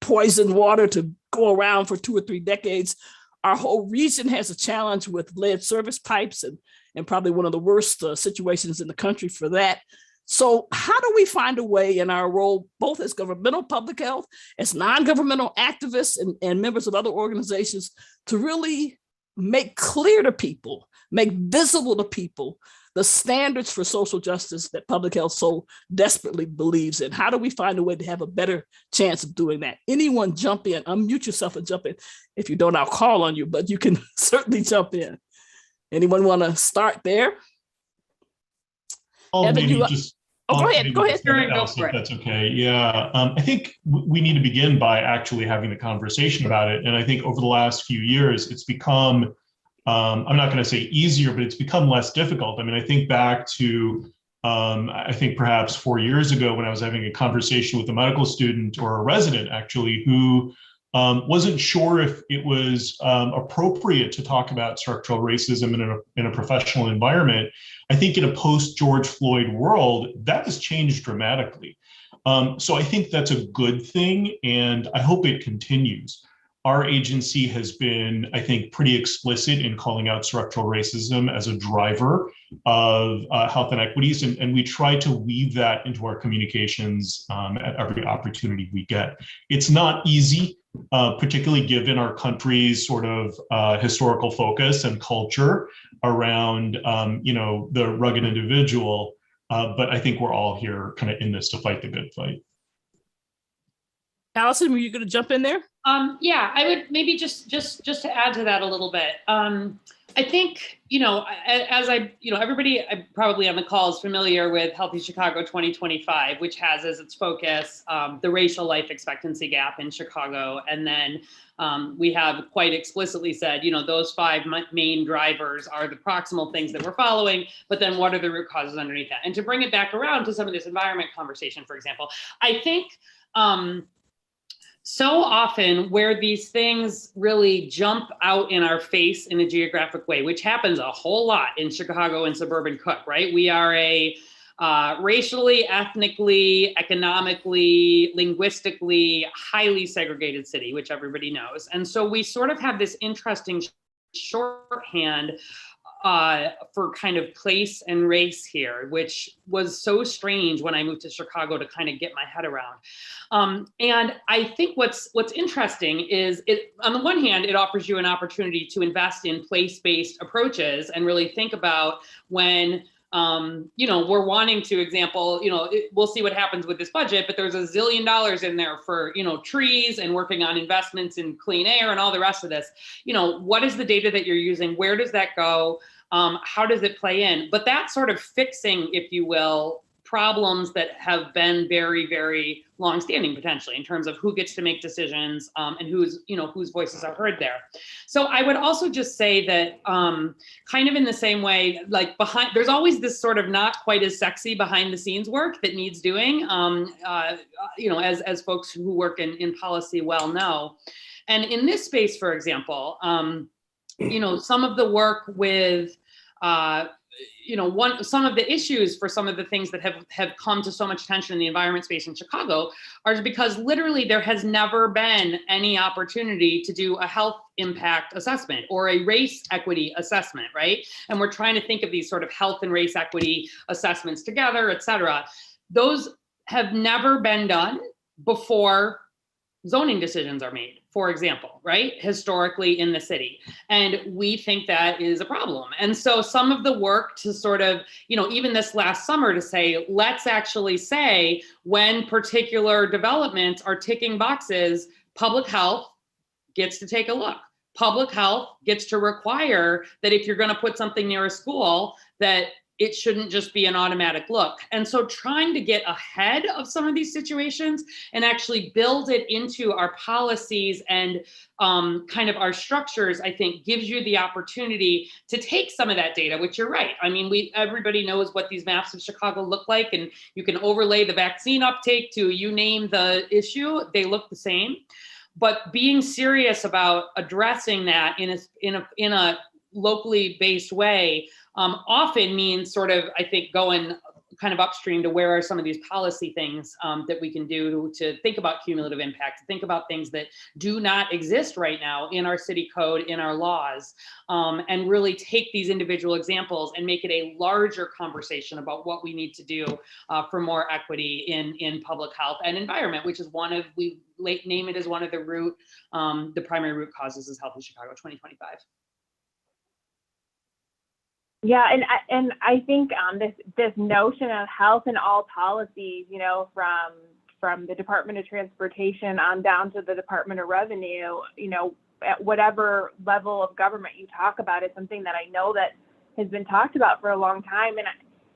poisoned water to go around for 2 or 3 decades. Our whole region has a challenge with lead service pipes and probably one of the worst situations in the country for that. So how do we find a way in our role, both as governmental public health, as non-governmental activists and members of other organizations, to really make clear to people, make visible to people, the standards for social justice that public health so desperately believes in? How do we find a way to have a better chance of doing that? Anyone jump in, unmute yourself and jump in. If you don't, I'll call on you, but you can certainly jump in. Anyone want to start there? Evan, go ahead. Go ahead. Go for it. That's okay. Yeah, I think we need to begin by actually having the conversation about it. And I think over the last few years, it's become, I'm not going to say easier, but it's become less difficult. I mean, I think back to, I think perhaps 4 years ago when I was having a conversation with a medical student or a resident actually who wasn't sure if it was appropriate to talk about structural racism in a professional environment. I think in a post-George Floyd world, that has changed dramatically. So I think that's a good thing, and I hope it continues. Our agency has been, I think, pretty explicit in calling out structural racism as a driver of health inequities, and we try to weave that into our communications at every opportunity we get. It's not easy, particularly given our country's sort of historical focus and culture around, the rugged individual. But I think we're all here kind of in this to fight the good fight. Allison, were you going to jump in there? Yeah, I would maybe just to add to that a little bit. I think, everybody probably on the call is familiar with Healthy Chicago 2025, which has as its focus the racial life expectancy gap in Chicago. And then we have quite explicitly said, those 5 main drivers are the proximal things that we're following, but then what are the root causes underneath that? And to bring it back around to some of this environment conversation, for example, I think so often where these things really jump out in our face in a geographic way, which happens a whole lot in Chicago and suburban Cook, right? We are a racially, ethnically, economically, linguistically, highly segregated city, which everybody knows. And so we sort of have this interesting shorthand for kind of place and race here, which was so strange when I moved to Chicago to kind of get my head around. And I think what's interesting is it, on the one hand, it offers you an opportunity to invest in place-based approaches and really think about when we're wanting to we'll see what happens with this budget, but there's $1 zillion in there for, trees and working on investments in clean air and all the rest of this. What is the data that you're using? Where does that go? How does it play in? But that's sort of fixing, if you will, problems that have been very, very longstanding potentially in terms of who gets to make decisions and whose voices are heard there. So I would also just say that kind of in the same way, like there's always this sort of not quite as sexy behind the scenes work that needs doing, as folks who work in policy well know. And in this space, for example, some of the work with some of the issues for some of the things that have come to so much attention in the environment space in Chicago are because literally there has never been any opportunity to do a health impact assessment or a race equity assessment, right? And we're trying to think of these sort of health and race equity assessments together, et cetera. Those have never been done before zoning decisions are made, for example, right? Historically in the city. And we think that is a problem. And so some of the work to sort of, even this last summer to say, let's actually say when particular developments are ticking boxes, public health gets to take a look. Public health gets to require that if you're going to put something near a school, that it shouldn't just be an automatic look. And so trying to get ahead of some of these situations and actually build it into our policies and kind of our structures, I think gives you the opportunity to take some of that data, which you're right. I mean, everybody knows what these maps of Chicago look like, and you can overlay the vaccine uptake to you name the issue, they look the same. But being serious about addressing that in a locally based way often means sort of, I think, going kind of upstream to where are some of these policy things that we can do to think about cumulative impact, to think about things that do not exist right now in our city code, in our laws, and really take these individual examples and make it a larger conversation about what we need to do for more equity in public health and environment, which is we name it as one of the primary root causes is Healthy Chicago 2025. Yeah, and I think this notion of health in all policies, from the Department of Transportation on down to the Department of Revenue, at whatever level of government you talk about, is something that I know that has been talked about for a long time.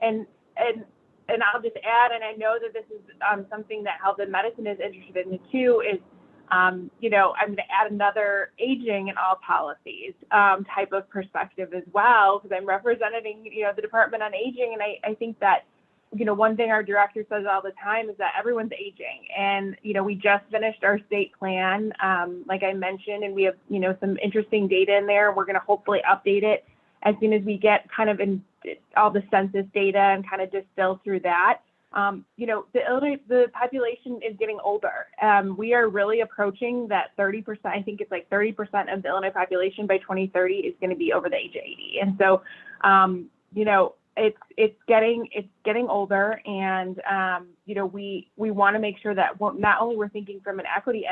And I'll just add, and I know that this is something that Health and Medicine is interested in too, is I'm going to add another aging in all policies type of perspective as well, because I'm representing, the Department on Aging. And I think that, one thing our director says all the time is that everyone's aging. And, we just finished our state plan, like I mentioned, and we have, some interesting data in there. We're going to hopefully update it as soon as we get kind of in all the census data and kind of distill through that. The population is getting older. We are really approaching that 30%. I think it's like 30% of the Illinois population by 2030 is going to be over the age of 80. And so, it's getting older, and we want to make sure that not only we're thinking from an equity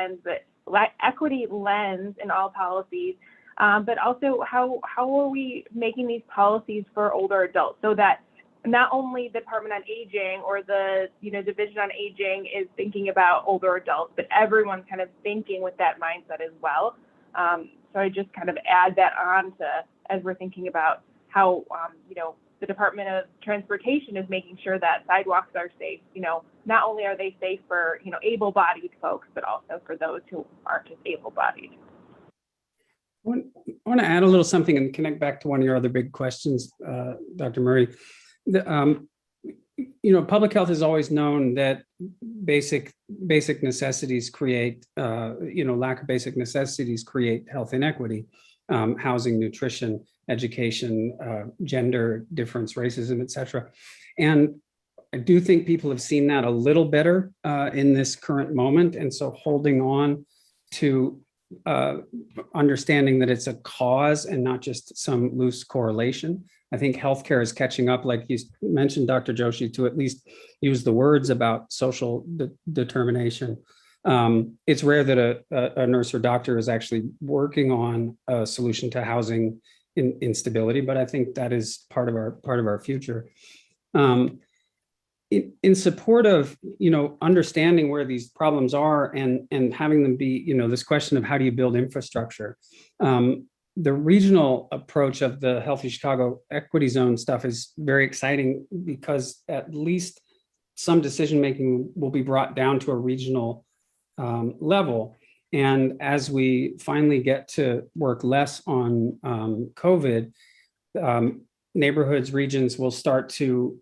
lens in all policies, but also how are we making these policies for older adults, so that not only the Department on Aging or the Division on Aging is thinking about older adults, but everyone's kind of thinking with that mindset as well. So I just kind of add that on as we're thinking about how the Department of Transportation is making sure that sidewalks are safe. Not only are they safe for able-bodied folks, but also for those who aren't as able-bodied. I want to add a little something and connect back to one of your other big questions, Dr. Murray. Public health has always known that basic necessities create, lack of basic necessities create health inequity, housing, nutrition, education, gender difference, racism, et cetera. And I do think people have seen that a little better in this current moment. And so holding on to understanding that it's a cause and not just some loose correlation. I think healthcare is catching up, like you mentioned, Dr. Joshi, to at least use the words about social determination. It's rare that a nurse or doctor is actually working on a solution to housing instability, but I think that is part of our future. In support of understanding where these problems are and having them be this question of how do you build infrastructure. The regional approach of the Healthy Chicago Equity Zone stuff is very exciting because at least some decision making will be brought down to a regional level. And as we finally get to work less on COVID, neighborhoods, regions will start to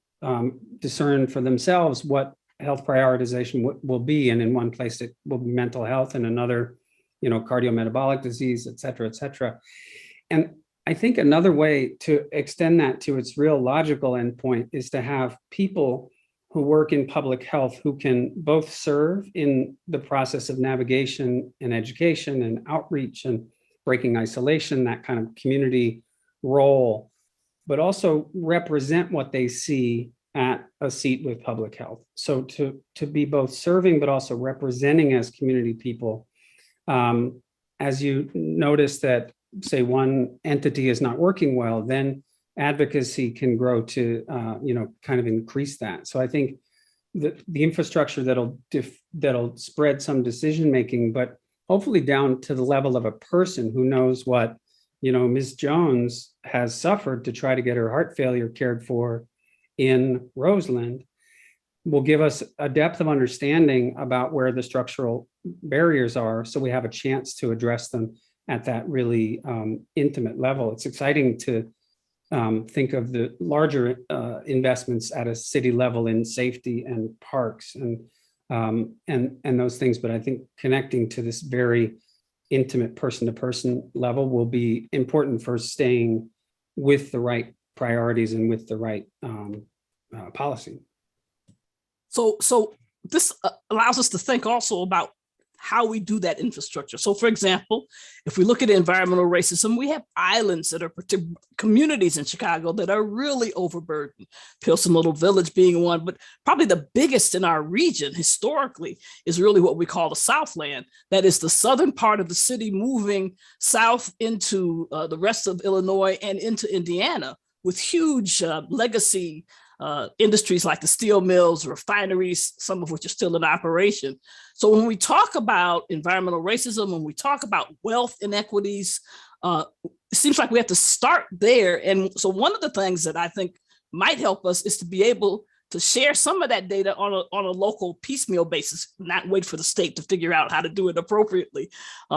discern for themselves what health prioritization will be. And in one place it will be mental health, and another, cardiometabolic disease, et cetera, et cetera. And I think another way to extend that to its real logical endpoint is to have people who work in public health who can both serve in the process of navigation and education and outreach and breaking isolation, that kind of community role, but also represent what they see at a seat with public health. So to be both serving, but also representing as community people. As you notice that, say, one entity is not working well, then advocacy can grow to, kind of increase that. So I think the infrastructure that'll spread some decision-making, but hopefully down to the level of a person who knows what, Ms. Jones has suffered to try to get her heart failure cared for in Roseland, will give us a depth of understanding about where the structural barriers are, so we have a chance to address them at that really intimate level. It's exciting to think of the larger investments at a city level in safety and parks and those things, but I think connecting to this very intimate person-to-person level will be important for staying with the right priorities and with the right policy. So this allows us to think also about how we do that infrastructure. So for example, if we look at environmental racism, we have islands that are communities in Chicago that are really overburdened. Pilsen Little Village being one, but probably the biggest in our region historically is really what we call the Southland. That is the southern part of the city moving south into the rest of Illinois and into Indiana with huge legacy industries like the steel mills, refineries, some of which are still in operation. So when we talk about environmental racism, when we talk about wealth inequities, it seems like we have to start there. And so one of the things that I think might help us is to be able to share some of that data on a local piecemeal basis, not wait for the state to figure out how to do it appropriately.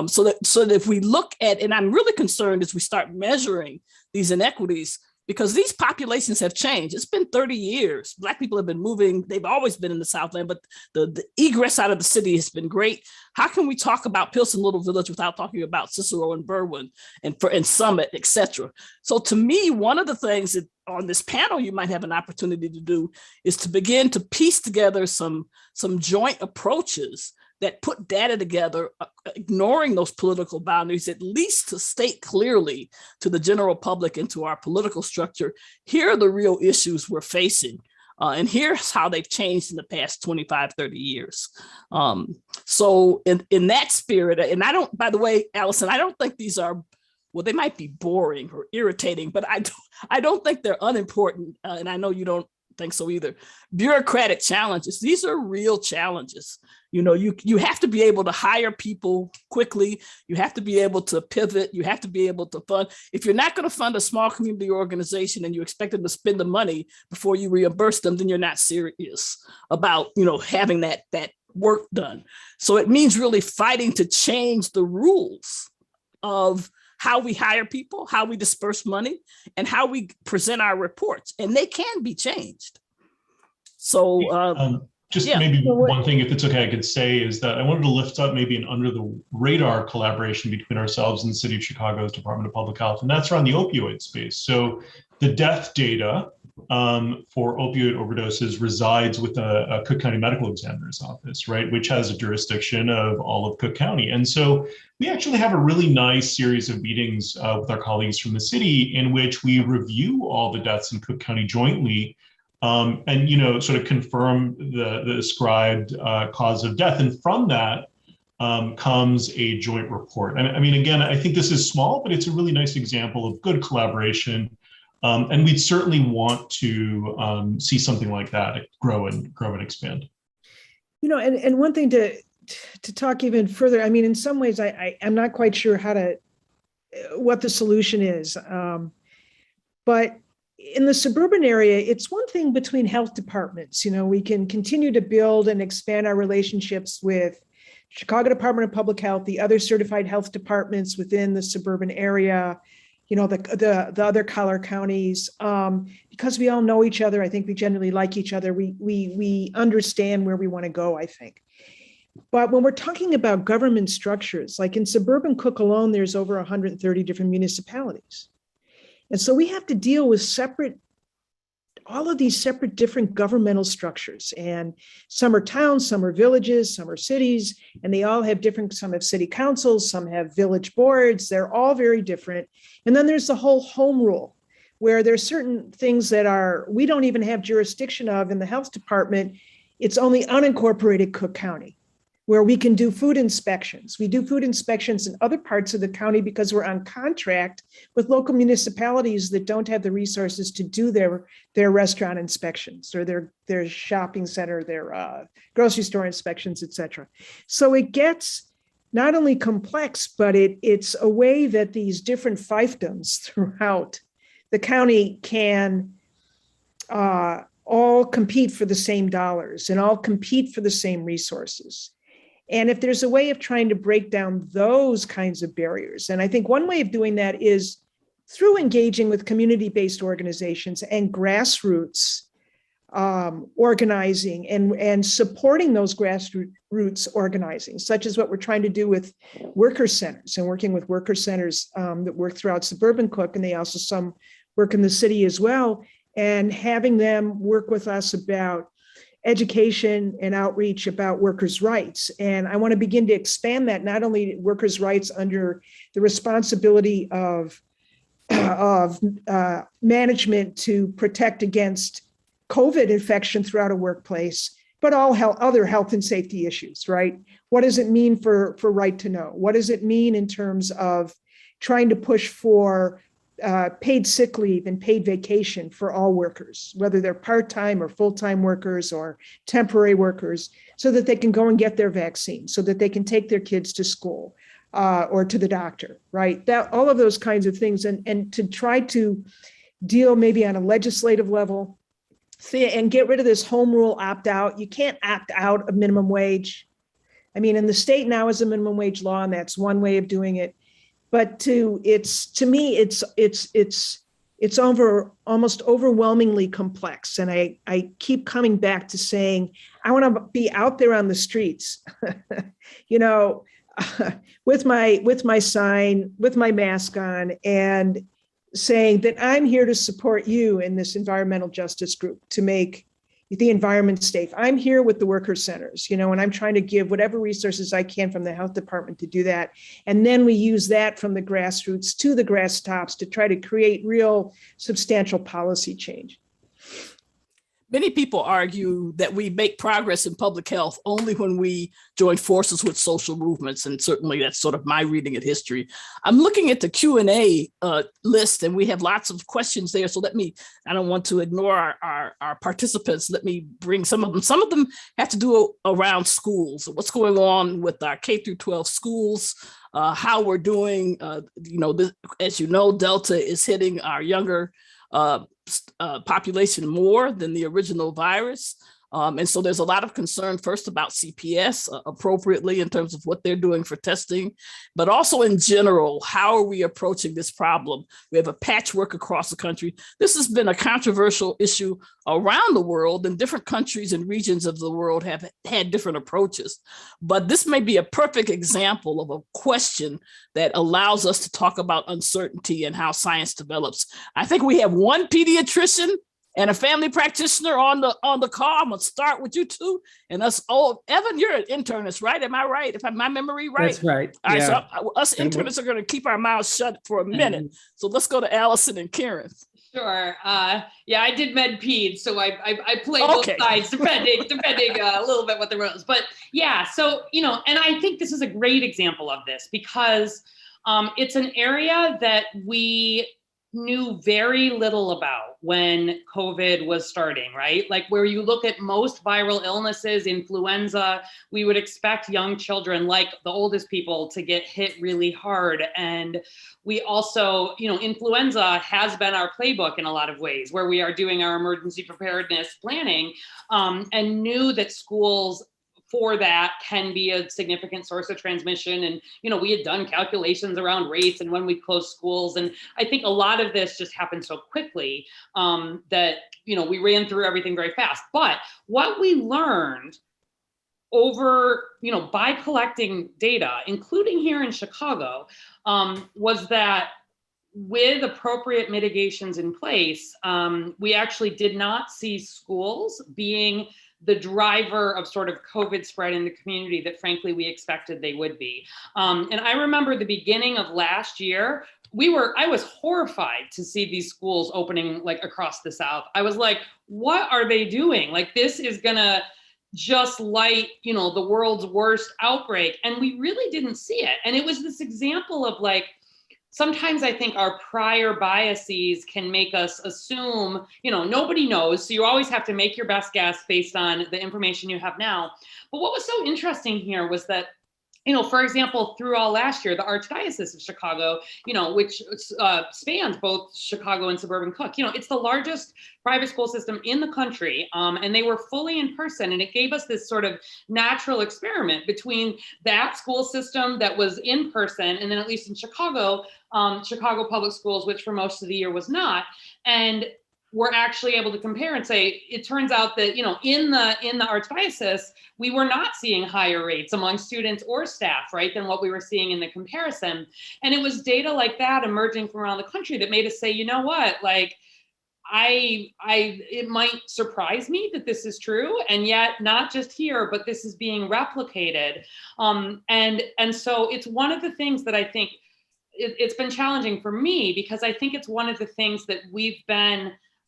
So that if we look at, and I'm really concerned as we start measuring these inequities, because these populations have changed. It's been 30 years. Black people have been moving. They've always been in the Southland, but the egress out of the city has been great. How can we talk about Pilsen Little Village without talking about Cicero and Berwyn and Summit, et cetera? So to me, one of the things that on this panel you might have an opportunity to do is to begin to piece together some joint approaches that put data together, ignoring those political boundaries, at least to state clearly to the general public and to our political structure, here are the real issues we're facing. And here's how they've changed in the past 25, 30 years. So in that spirit, and I don't, by the way, Allison, I don't think these are, well, they might be boring or irritating, but I don't think they're unimportant. And I know you don't think so either. Bureaucratic challenges. These are real challenges. You have to be able to hire people quickly. You have to be able to pivot. You have to be able to fund. If you're not going to fund a small community organization and you expect them to spend the money before you reimburse them, then you're not serious about, having that work done. So it means really fighting to change the rules of how we hire people, how we disperse money, and how we present our reports. And they can be changed. So maybe one thing, if it's okay, I could say is that I wanted to lift up maybe an under the radar collaboration between ourselves and the City of Chicago's Department of Public Health, and that's around the opioid space. So the death data for opioid overdoses resides with a Cook County Medical Examiner's Office, right, which has a jurisdiction of all of Cook County. And so we actually have a really nice series of meetings with our colleagues from the city in which we review all the deaths in Cook County jointly and, sort of confirm the ascribed cause of death. And from that comes a joint report. I mean, again, I think this is small, but it's a really nice example of good collaboration. And we'd certainly want to see something like that grow and expand. And one thing to talk even further, I mean, in some ways, I'm not quite sure what the solution is. But in the suburban area, it's one thing between health departments. We can continue to build and expand our relationships with Chicago Department of Public Health, the other certified health departments within the suburban area, the other collar counties, because we all know each other. I think we generally like each other. We understand where we want to go, I think. But when we're talking about government structures, like in suburban Cook alone, there's over 130 different municipalities. And so we have to deal with all of these separate different governmental structures. And some are towns, some are villages, some are cities, and they all have some have city councils, some have village boards. They're all very different. And then there's the whole home rule, where there's certain things that we don't even have jurisdiction of in the health department. It's only unincorporated Cook County, where we can do food inspections. We do food inspections in other parts of the county because we're on contract with local municipalities that don't have the resources to do their restaurant inspections or their shopping center, their grocery store inspections, et cetera. So it gets not only complex, but it's a way that these different fiefdoms throughout the county can all compete for the same dollars and all compete for the same resources. And if there's a way of trying to break down those kinds of barriers, and I think one way of doing that is through engaging with community-based organizations and grassroots organizing and supporting those grassroots organizing, such as what we're trying to do with worker centers and working with worker centers that work throughout suburban Cook, and they also some work in the city as well, and having them work with us about education and outreach about workers' rights. And I want to begin to expand that, not only workers' rights under the responsibility of management to protect against COVID infection throughout a workplace, but all other health and safety issues, right? What does it mean for right to know? What does it mean in terms of trying to push for paid sick leave and paid vacation for all workers, whether they're part-time or full-time workers or temporary workers, so that they can go and get their vaccine, so that they can take their kids to school or to the doctor, right? That all of those kinds of things, and to try to deal maybe on a legislative level and get rid of this home rule opt-out. You can't opt out of minimum wage. I mean, in the state now is a minimum wage law, and that's one way of doing it. But to me, it's almost overwhelmingly complex. And I keep coming back to saying, I want to be out there on the streets, with my sign, with my mask on, and saying that I'm here to support you in this environmental justice group to make the environment safe. I'm here with the worker centers, and I'm trying to give whatever resources I can from the health department to do that. And then we use that from the grassroots to the grass tops to try to create real substantial policy change. Many people argue that we make progress in public health only when we join forces with social movements, and certainly that's sort of my reading of history. I'm looking at the Q&A list, and we have lots of questions there. So I don't want to ignore our participants. Let me bring some of them. Some of them have to do around schools. What's going on with our K through 12 schools, how we're doing. As you know, Delta is hitting our younger population more than the original virus. And so there's a lot of concern first about CPS appropriately in terms of what they're doing for testing, but also in general, how are we approaching this problem? We have a patchwork across the country. This has been a controversial issue around the world, and different countries and regions of the world have had different approaches. But this may be a perfect example of a question that allows us to talk about uncertainty and how science develops. I think we have one pediatrician and a family practitioner on the call. I'm gonna start with you two, and us. Oh, Evan, you're an internist, right? Am I right? If my memory right? That's right. All right, so us internists are gonna keep our mouths shut for a minute. So let's go to Allison and Karen. Sure. Yeah, I did med peds, so I play both sides, depending a little bit what the rules. But yeah, so and I think this is a great example of this because it's an area that we knew very little about when COVID was starting, right? Like where you look at most viral illnesses, influenza, we would expect young children, like the oldest people, to get hit really hard. And we also, influenza has been our playbook in a lot of ways, where we are doing our emergency preparedness planning, and knew that schools for that can be a significant source of transmission. And, we had done calculations around rates and when we closed schools. And I think a lot of this just happened so quickly that, we ran through everything very fast. But what we learned over, by collecting data, including here in Chicago, was that with appropriate mitigations in place, we actually did not see schools being the driver of sort of COVID spread in the community that frankly we expected they would be. And I remember the beginning of last year, I was horrified to see these schools opening like across the South. I was like, what are they doing? Like, this is gonna just light, you know, the world's worst outbreak. And we really didn't see it. And it was this example of like, sometimes I think our prior biases can make us assume, you know, nobody knows. So you always have to make your best guess based on the information you have now. But what was so interesting here was that, you know, for example, through all last year, the Archdiocese of Chicago, you know, which spans both Chicago and suburban Cook, you know, it's the largest private school system in the country. And they were fully in person. And it gave us this sort of natural experiment between that school system that was in person, and then at least in Chicago, Chicago Public Schools, which for most of the year was not. And we're actually able to compare and say, it turns out that, you know, in the Archdiocese, we were not seeing higher rates among students or staff, right, than what we were seeing in the comparison. And it was data like that emerging from around the country that made us say, you know what, like, it might surprise me that this is true, and yet not just here, but this is being replicated. And so it's one of the things that I think it's been challenging for me, because I think it's one of the things that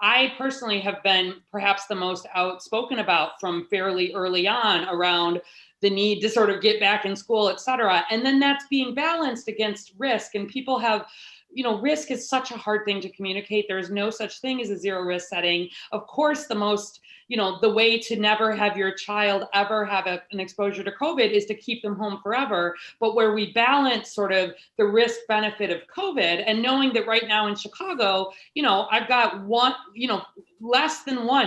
I personally have been perhaps the most outspoken about from fairly early on around the need to sort of get back in school, et cetera. And then that's being balanced against risk. And people have, you know, risk is such a hard thing to communicate. There's no such thing as a zero risk setting. Of course, the most, you know, the way to never have your child ever have an exposure to COVID is to keep them home forever. But where we balance sort of the risk benefit of COVID, and knowing that right now in Chicago, you know, I've got one, you know,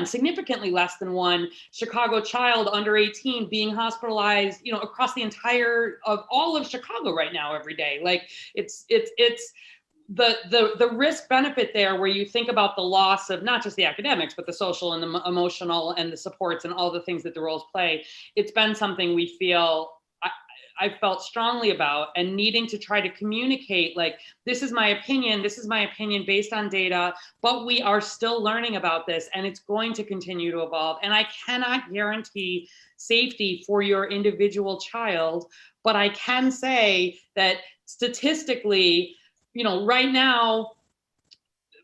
significantly less than one Chicago child under 18 being hospitalized, you know, across the entire of all of Chicago right now every day. Like it's the risk benefit there, where you think about the loss of not just the academics, but the social and the emotional and the supports and all the things that the roles play. It's been something we feel I felt strongly about, and needing to try to communicate, like, this is my opinion based on data, but we are still learning about this, and it's going to continue to evolve. And I cannot guarantee safety for your individual child, but I can say that statistically, you know, right now,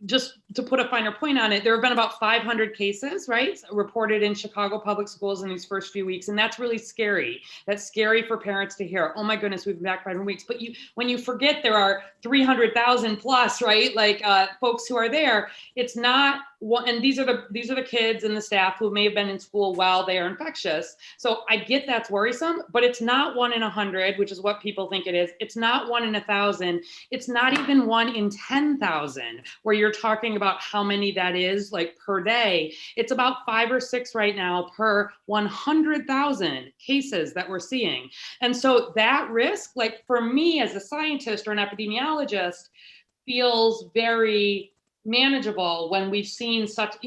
just to put a finer point on it, there have been about 500 cases, right, reported in Chicago public schools in these first few weeks. And that's really scary. That's scary for parents to hear. Oh my goodness, we've been back 500 weeks. But when you forget there are 300,000 plus, right, like folks who are there, it's not one, and these are the kids and the staff who may have been in school while they are infectious. So I get that's worrisome, but it's not 1 in 100, which is what people think it is. It's not 1 in 1,000. It's not even 1 in 10,000, where you're talking about how many that is like per day. It's about 5 or 6 right now per 100,000 cases that we're seeing. And so that risk, like for me as a scientist or an epidemiologist, feels very manageable when we've seen such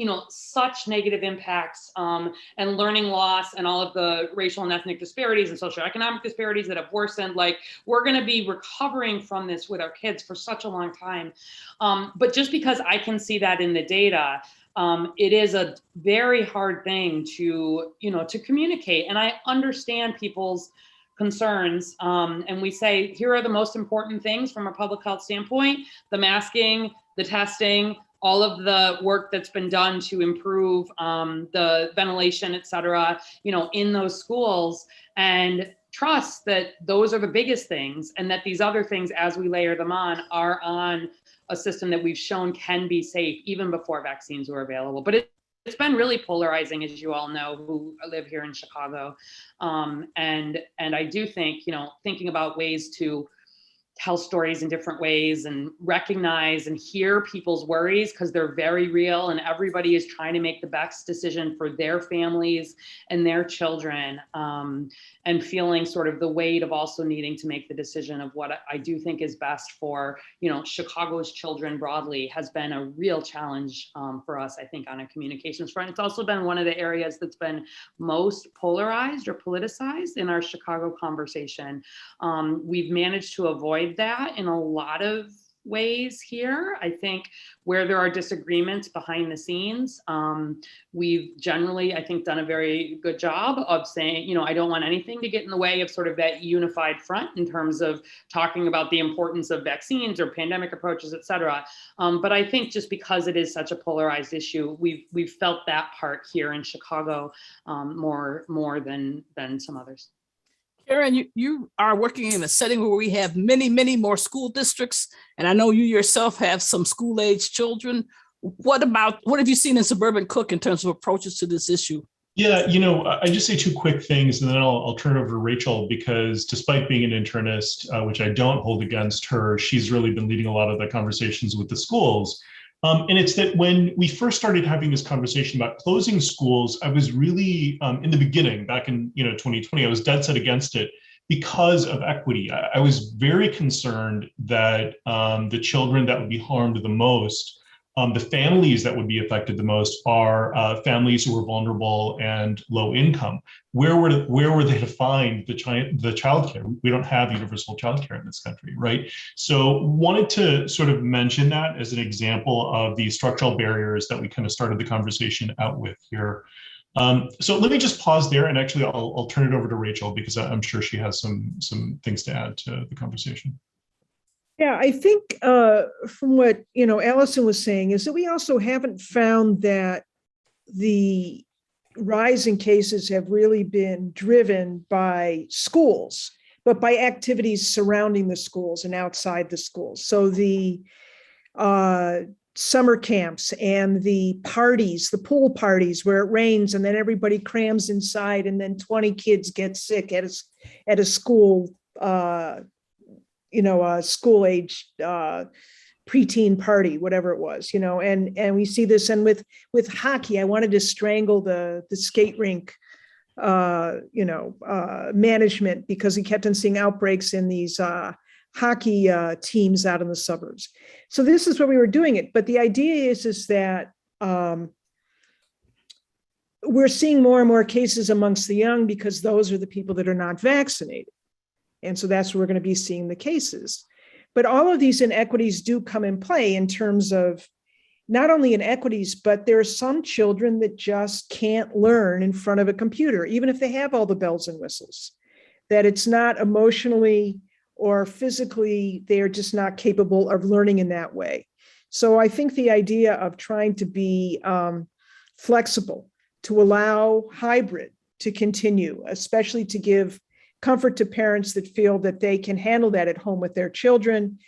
negative impacts and learning loss and all of the racial and ethnic disparities and socioeconomic disparities that have worsened. Like, we're going to be recovering from this with our kids for such a long time. But just because I can see that in the data, it is a very hard thing to communicate. And I understand people's concerns. And we say, here are the most important things from a public health standpoint: the masking, the testing, all of the work that's been done to improve the ventilation, et cetera, in those schools, and trust that those are the biggest things, and that these other things, as we layer them on, are on a system that we've shown can be safe even before vaccines were available. But it's been really polarizing, as you all know, who live here in Chicago. And I do think, thinking about ways to tell stories in different ways and recognize and hear people's worries, because they're very real, and everybody is trying to make the best decision for their families and their children, and feeling sort of the weight of also needing to make the decision of what I do think is best for, Chicago's children broadly, has been a real challenge for us, I think, on a communications front. It's also been one of the areas that's been most polarized or politicized in our Chicago conversation. We've managed to avoid that in a lot of ways here. I think where there are disagreements behind the scenes, we've generally, I think, done a very good job of saying, you know, I don't want anything to get in the way of sort of that unified front in terms of talking about the importance of vaccines or pandemic approaches, et cetera. But I think just because it is such a polarized issue, we've felt that part here in Chicago more than some others. Karen, you are working in a setting where we have many, many more school districts, and I know you yourself have some school-age children. What have you seen in suburban Cook in terms of approaches to this issue? Yeah, you know, I just say two quick things, and then I'll turn it over to Rachel, because despite being an internist, which I don't hold against her, she's really been leading a lot of the conversations with the schools. And it's that when we first started having this conversation about closing schools, I was really, in the beginning, back in 2020, I was dead set against it because of equity. I was very concerned that the children that would be harmed the most, the families that would be affected the most are families who were vulnerable and low income. Where were they to find the childcare? We don't have universal childcare in this country, right? So wanted to sort of mention that as an example of the structural barriers that we kind of started the conversation out with here. So let me just pause there, and actually I'll turn it over to Rachel, because I'm sure she has some things to add to the conversation. Yeah, I think from what Allison was saying is that we also haven't found that the rise in cases have really been driven by schools, but by activities surrounding the schools and outside the schools. So the summer camps and the parties, the pool parties where it rains and then everybody crams inside, and then 20 kids get sick at a school. A school age preteen party, whatever it was, and we see this. And with hockey, I wanted to strangle the skate rink, management, because we kept on seeing outbreaks in these hockey teams out in the suburbs. So this is where we were doing it. But the idea is that we're seeing more and more cases amongst the young, because those are the people that are not vaccinated. And so that's where we're going to be seeing the cases. But all of these inequities do come in play in terms of not only inequities, but there are some children that just can't learn in front of a computer, even if they have all the bells and whistles, that it's not emotionally or physically, they are just not capable of learning in that way. So I think the idea of trying to be flexible, to allow hybrid to continue, especially to give comfort to parents that feel that they can handle that at home with their children.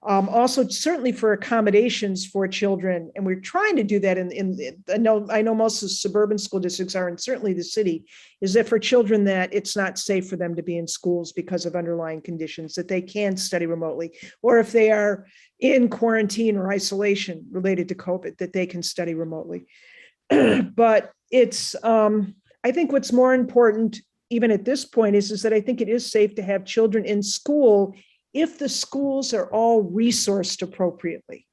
Also, certainly for accommodations for children, and we're trying to do that I know most of the suburban school districts are, and certainly the city, is that for children that it's not safe for them to be in schools because of underlying conditions, that they can study remotely, or if they are in quarantine or isolation related to COVID, that they can study remotely. But it's, I think what's more important, even at this point, is that I think it is safe to have children in school if the schools are all resourced appropriately.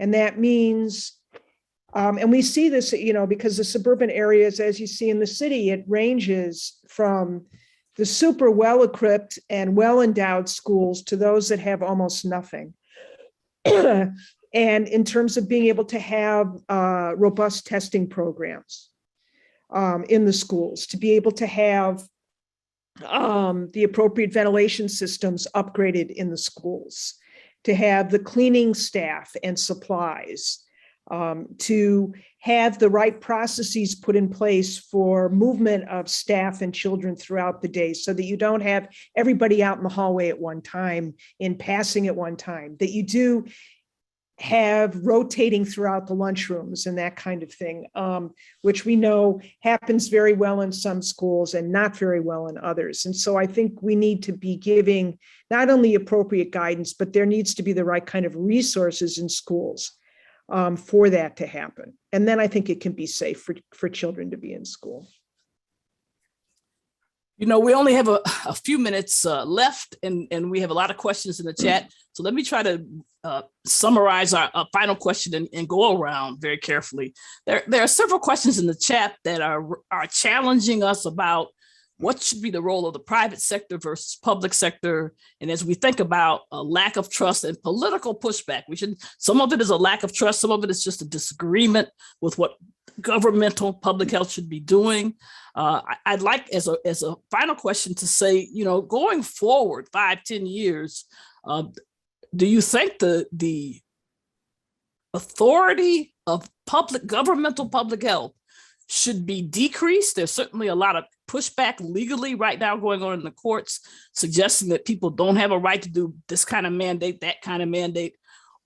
And that means, and we see this, because the suburban areas, as you see in the city, it ranges from the super well-equipped and well-endowed schools to those that have almost nothing. And in terms of being able to have robust testing programs in the schools, to be able to have the appropriate ventilation systems upgraded in the schools, to have the cleaning staff and supplies, to have the right processes put in place for movement of staff and children throughout the day, so that you don't have everybody out in the hallway at one time, in passing at one time, that you do have rotating throughout the lunchrooms and that kind of thing, which we know happens very well in some schools and not very well in others. And so I think we need to be giving not only appropriate guidance, but there needs to be the right kind of resources in schools for that to happen. And then I think it can be safe for children to be in school. We only have a few minutes left, and we have a lot of questions in the chat. So let me try to summarize our final question and go around very carefully. There are several questions in the chat that are challenging us about what should be the role of the private sector versus public sector? And as we think about a lack of trust and political pushback, some of it is a lack of trust, some of it is just a disagreement with what governmental public health should be doing. I'd like, as a final question, to say, going forward 5-10 years, do you think the authority of governmental public health should be decreased? There's certainly a lot of pushback legally right now going on in the courts, suggesting that people don't have a right to do this kind of mandate, that kind of mandate.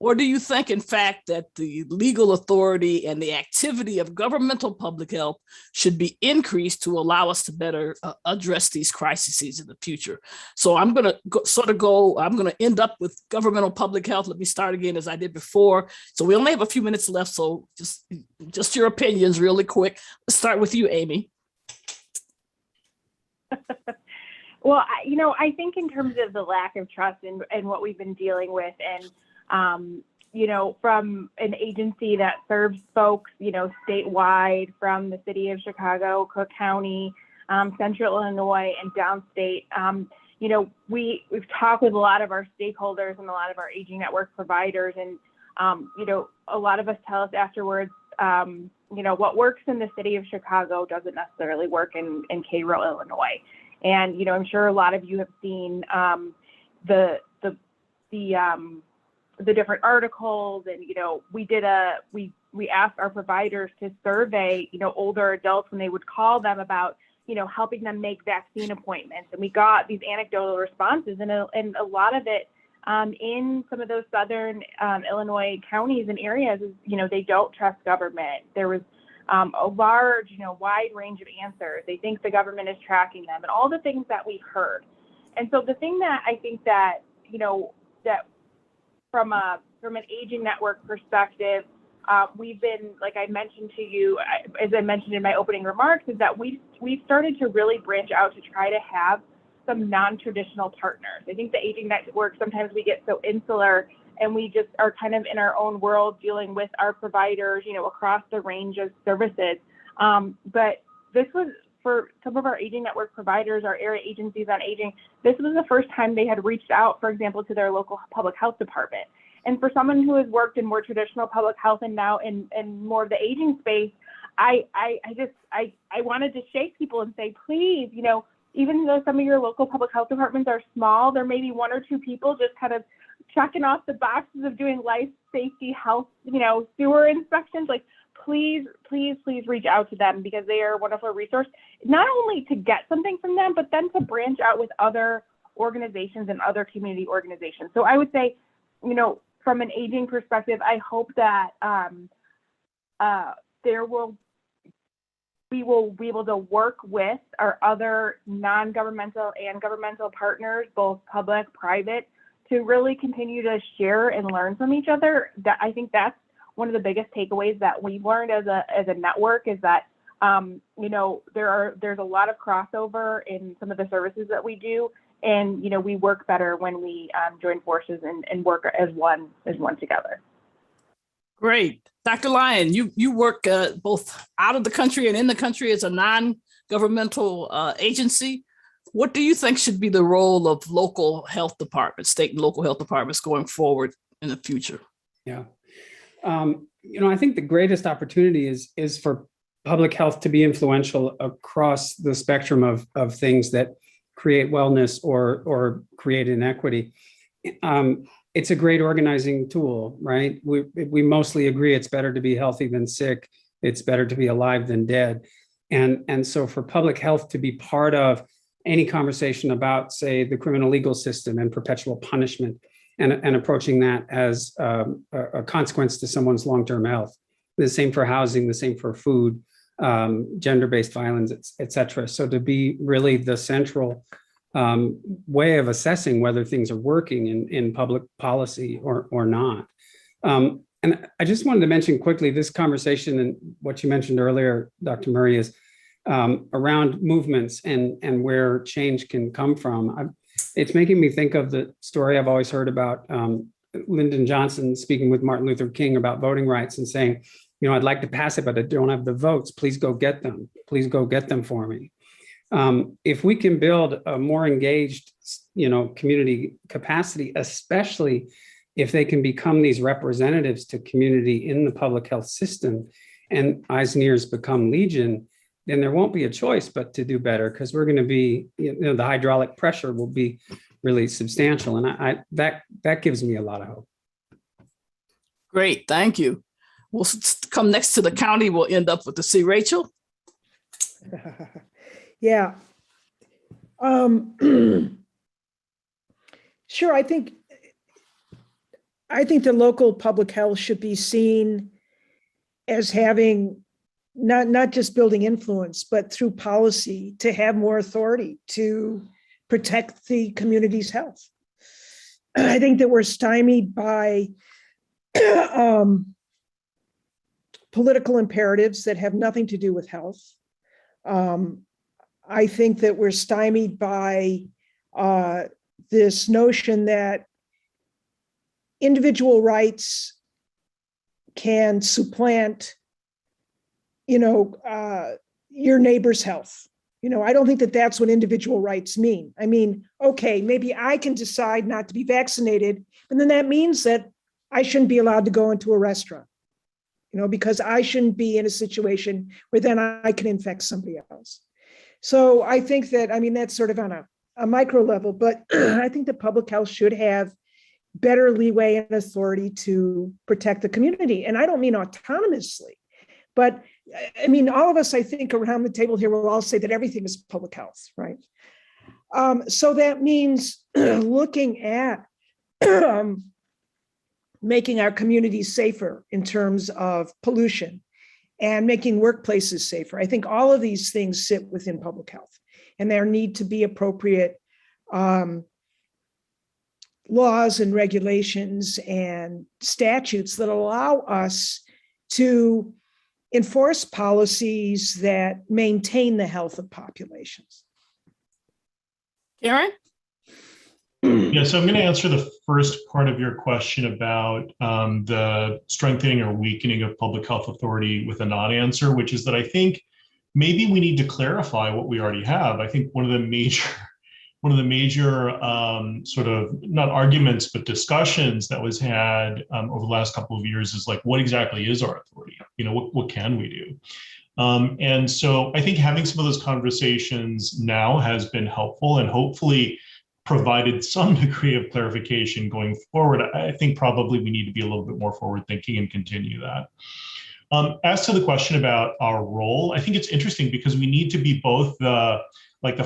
Or do you think, in fact, that the legal authority and the activity of governmental public health should be increased to allow us to better address these crises in the future? So I'm going to end up with governmental public health. Let me start again as I did before. So we only have a few minutes left. So just your opinions really quick. Let's start with you, Amy. Well, I think in terms of the lack of trust and what we've been dealing with, and from an agency that serves folks, statewide, from the city of Chicago, Cook County, Central Illinois, and downstate, we've talked with a lot of our stakeholders and a lot of our aging network providers, and a lot of us tell us afterwards, what works in the city of Chicago doesn't necessarily work in Cairo, Illinois. And, I'm sure a lot of you have seen the different articles, and, we asked our providers to survey, older adults when they would call them about, helping them make vaccine appointments. And we got these anecdotal responses, and a lot of it in some of those southern Illinois counties and areas is, they don't trust government. There was a large, wide range of answers. They think the government is tracking them, and all the things that we've heard. And so the thing that I think that, that from an aging network perspective, we've been, like I mentioned to you, as I mentioned in my opening remarks, is that we've started to really branch out to try to have some non-traditional partners. I think the aging network, sometimes we get so insular and we just are kind of in our own world dealing with our providers, across the range of services. But this was, for some of our aging network providers, our area agencies on aging, this was the first time they had reached out, for example, to their local public health department. And for someone who has worked in more traditional public health and now in more of the aging space, I wanted to shake people and say, please, even though some of your local public health departments are small, there may be one or two people just kind of checking off the boxes of doing life safety, health, sewer inspections. Like, please, please, please reach out to them, because they are a wonderful resource, not only to get something from them, but then to branch out with other organizations and other community organizations. So I would say, from an aging perspective, I hope that we will be able to work with our other non-governmental and governmental partners, both public, private, to really continue to share and learn from each other. That, I think that's one of the biggest takeaways that we've learned as a network, is that there's a lot of crossover in some of the services that we do, and we work better when we join forces and work as one together. Great. Dr. Lyon, you work both out of the country and in the country as a non-governmental agency. What do you think should be the role of local health departments, state and local health departments, going forward in the future? Yeah. I think the greatest opportunity is for public health to be influential across the spectrum of things that create wellness or create inequity. It's a great organizing tool, right? We mostly agree it's better to be healthy than sick. It's better to be alive than dead. And so for public health to be part of any conversation about, say, the criminal legal system and perpetual punishment, and approaching that as a consequence to someone's long-term health. The same for housing, the same for food, gender-based violence, et cetera. So to be really the central way of assessing whether things are working in public policy or not. And I just wanted to mention quickly this conversation and what you mentioned earlier, Dr. Murray, is around movements and where change can come from. It's making me think of the story I've always heard about Lyndon Johnson speaking with Martin Luther King about voting rights and saying, I'd like to pass it, but I don't have the votes. Please go get them. Please go get them for me. If we can build a more engaged, community capacity, especially if they can become these representatives to community in the public health system, and eyes and ears become legion, then there won't be a choice but to do better, because we're going to be, the hydraulic pressure will be really substantial, and that gives me a lot of hope. Great, thank you. We'll come next to the county. We'll end up with the C. Rachel. Yeah. Sure. I think the local public health should be seen as having not just building influence, but through policy to have more authority to protect the community's health. I think that we're stymied by political imperatives that have nothing to do with health. I think that we're stymied by this notion that individual rights can supplant, your neighbor's health. I don't think that that's what individual rights mean. I mean, okay, maybe I can decide not to be vaccinated, but then that means that I shouldn't be allowed to go into a restaurant, because I shouldn't be in a situation where then I can infect somebody else. So I think that, that's sort of on a micro level, but I think that public health should have better leeway and authority to protect the community. And I don't mean autonomously, but all of us, I think, around the table here will all say that everything is public health, right? So that means looking at making our communities safer in terms of pollution and making workplaces safer. I think all of these things sit within public health, and there need to be appropriate laws and regulations and statutes that allow us to enforce policies that maintain the health of populations. Karen? Yeah, so I'm going to answer the first part of your question about the strengthening or weakening of public health authority with a non-answer, which is that I think maybe we need to clarify what we already have. I think one of the major sort of not arguments, but discussions that was had over the last couple of years is like, what exactly is our authority? What can we do? And so I think having some of those conversations now has been helpful and hopefully provided some degree of clarification going forward. I think probably we need to be a little bit more forward thinking and continue that. As to the question about our role, I think it's interesting because we need to be both the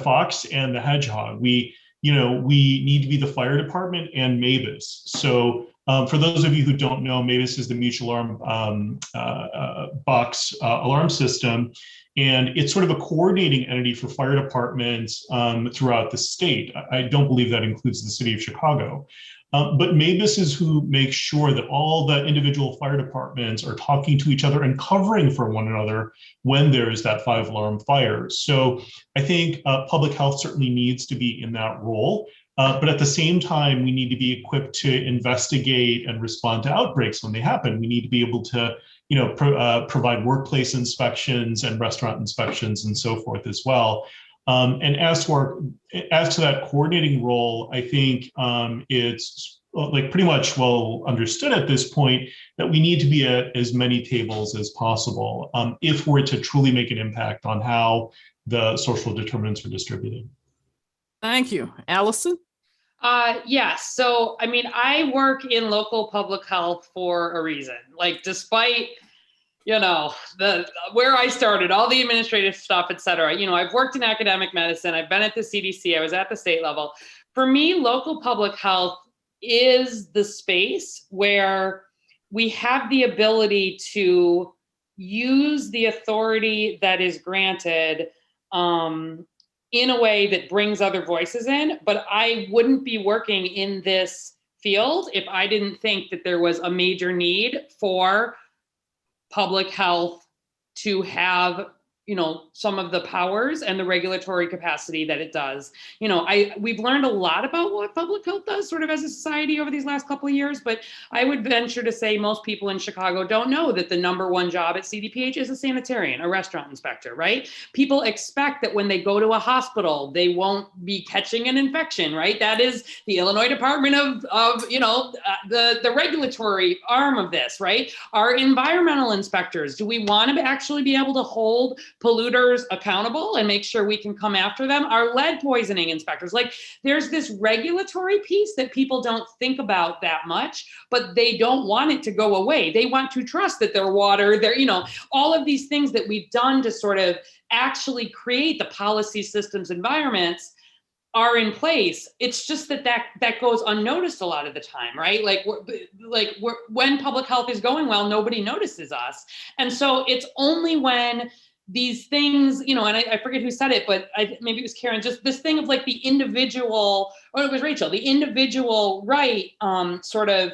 fox and the hedgehog. We need to be the fire department and MABUS. So for those of you who don't know, MABUS is the Mutual Alarm Box alarm system. And it's sort of a coordinating entity for fire departments throughout the state. I don't believe that includes the city of Chicago. But MABUS is who makes sure that all the individual fire departments are talking to each other and covering for one another when there is that 5-alarm fire. So I think public health certainly needs to be in that role. But at the same time, we need to be equipped to investigate and respond to outbreaks when they happen. We need to be able to provide workplace inspections and restaurant inspections and so forth as well. And as to that coordinating role, I think it's pretty much well understood at this point that we need to be at as many tables as possible if we're to truly make an impact on how the social determinants are distributed. Thank you. Allison? Yes. So, I work in local public health for a reason. Despite, where I started, all the administrative stuff, et cetera, I've worked in academic medicine. I've been at the CDC. I was at the state level. For me, local public health is the space where we have the ability to use the authority that is granted in a way that brings other voices in, but I wouldn't be working in this field if I didn't think that there was a major need for public health to have some of the powers and the regulatory capacity that it does. We've learned a lot about what public health does sort of as a society over these last couple of years, but I would venture to say most people in Chicago don't know that the number one job at CDPH is a sanitarian, a restaurant inspector, right? People expect that when they go to a hospital, they won't be catching an infection, right? That is the Illinois Department of the regulatory arm of this, right? Our environmental inspectors, do we want to actually be able to hold polluters accountable and make sure we can come after them? Our lead poisoning inspectors, like there's this regulatory piece that people don't think about that much, but they don't want it to go away. They want to trust that their water, all of these things that we've done to sort of actually create the policy systems environments are in place. It's just that goes unnoticed a lot of the time, right? When public health is going well, nobody notices us. And so it's only when these things, and I forget who said it, but maybe it was Karen, just this thing of like the individual, or it was Rachel, the individual right, sort of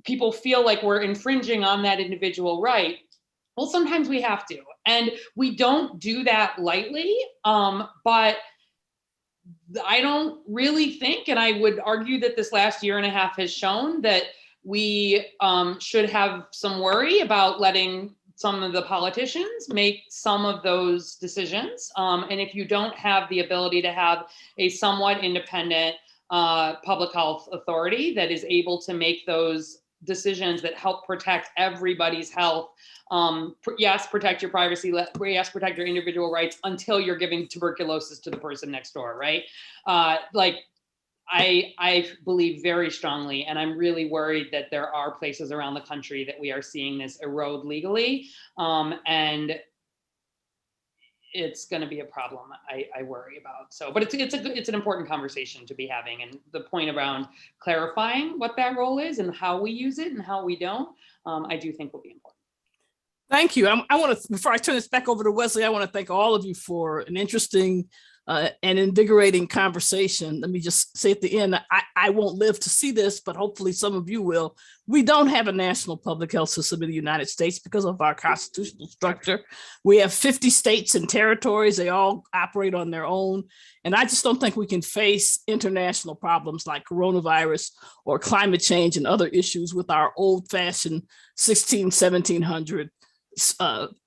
people feel like we're infringing on that individual right. Well, sometimes we have to, and we don't do that lightly, but I don't really think, and I would argue that this last year and a half has shown that we should have some worry about letting some of the politicians make some of those decisions. And if you don't have the ability to have a somewhat independent public health authority that is able to make those decisions that help protect everybody's health, yes, protect your privacy, yes, protect your individual rights until you're giving tuberculosis to the person next door, right? I believe very strongly, and I'm really worried that there are places around the country that we are seeing this erode legally, and it's going to be a problem I worry about. So, but it's an important conversation to be having, and the point around clarifying what that role is and how we use it and how we don't, I do think will be important. Thank you. I want to, before I turn this back over to Wesley, I want to thank all of you for an interesting and invigorating conversation. Let me just say at the end, I won't live to see this, but hopefully some of you will. We don't have a national public health system in the United States because of our constitutional structure. We have 50 states and territories. They all operate on their own. And I just don't think we can face international problems like coronavirus or climate change and other issues with our old-fashioned 1700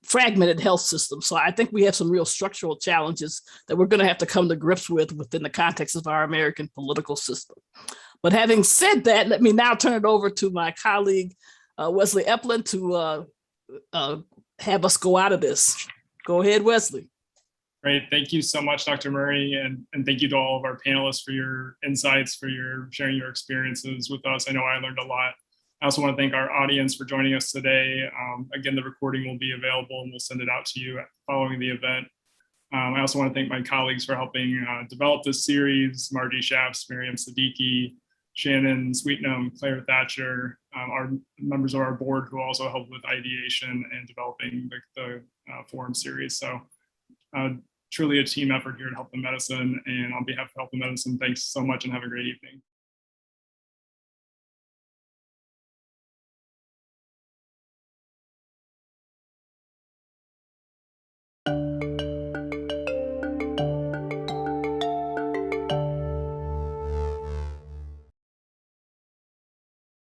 fragmented health system. So I think we have some real structural challenges that we're going to have to come to grips with within the context of our American political system. But having said that, let me now turn it over to my colleague, Wesley Epland, to have us go out of this. Go ahead, Wesley. Great. Thank you so much, Dr. Murray. And thank you to all of our panelists for your insights, for your sharing your experiences with us. I know I learned a lot. I also want to thank our audience for joining us today. Again, the recording will be available and we'll send it out to you following the event. I also want to thank my colleagues for helping develop this series: Margie Shafts, Miriam Siddiqui, Shannon Sweetnam, Claire Thatcher, our members of our board who also helped with ideation and developing the forum series. So truly a team effort here at Health and Medicine. And on behalf of Health and Medicine, thanks so much and have a great evening.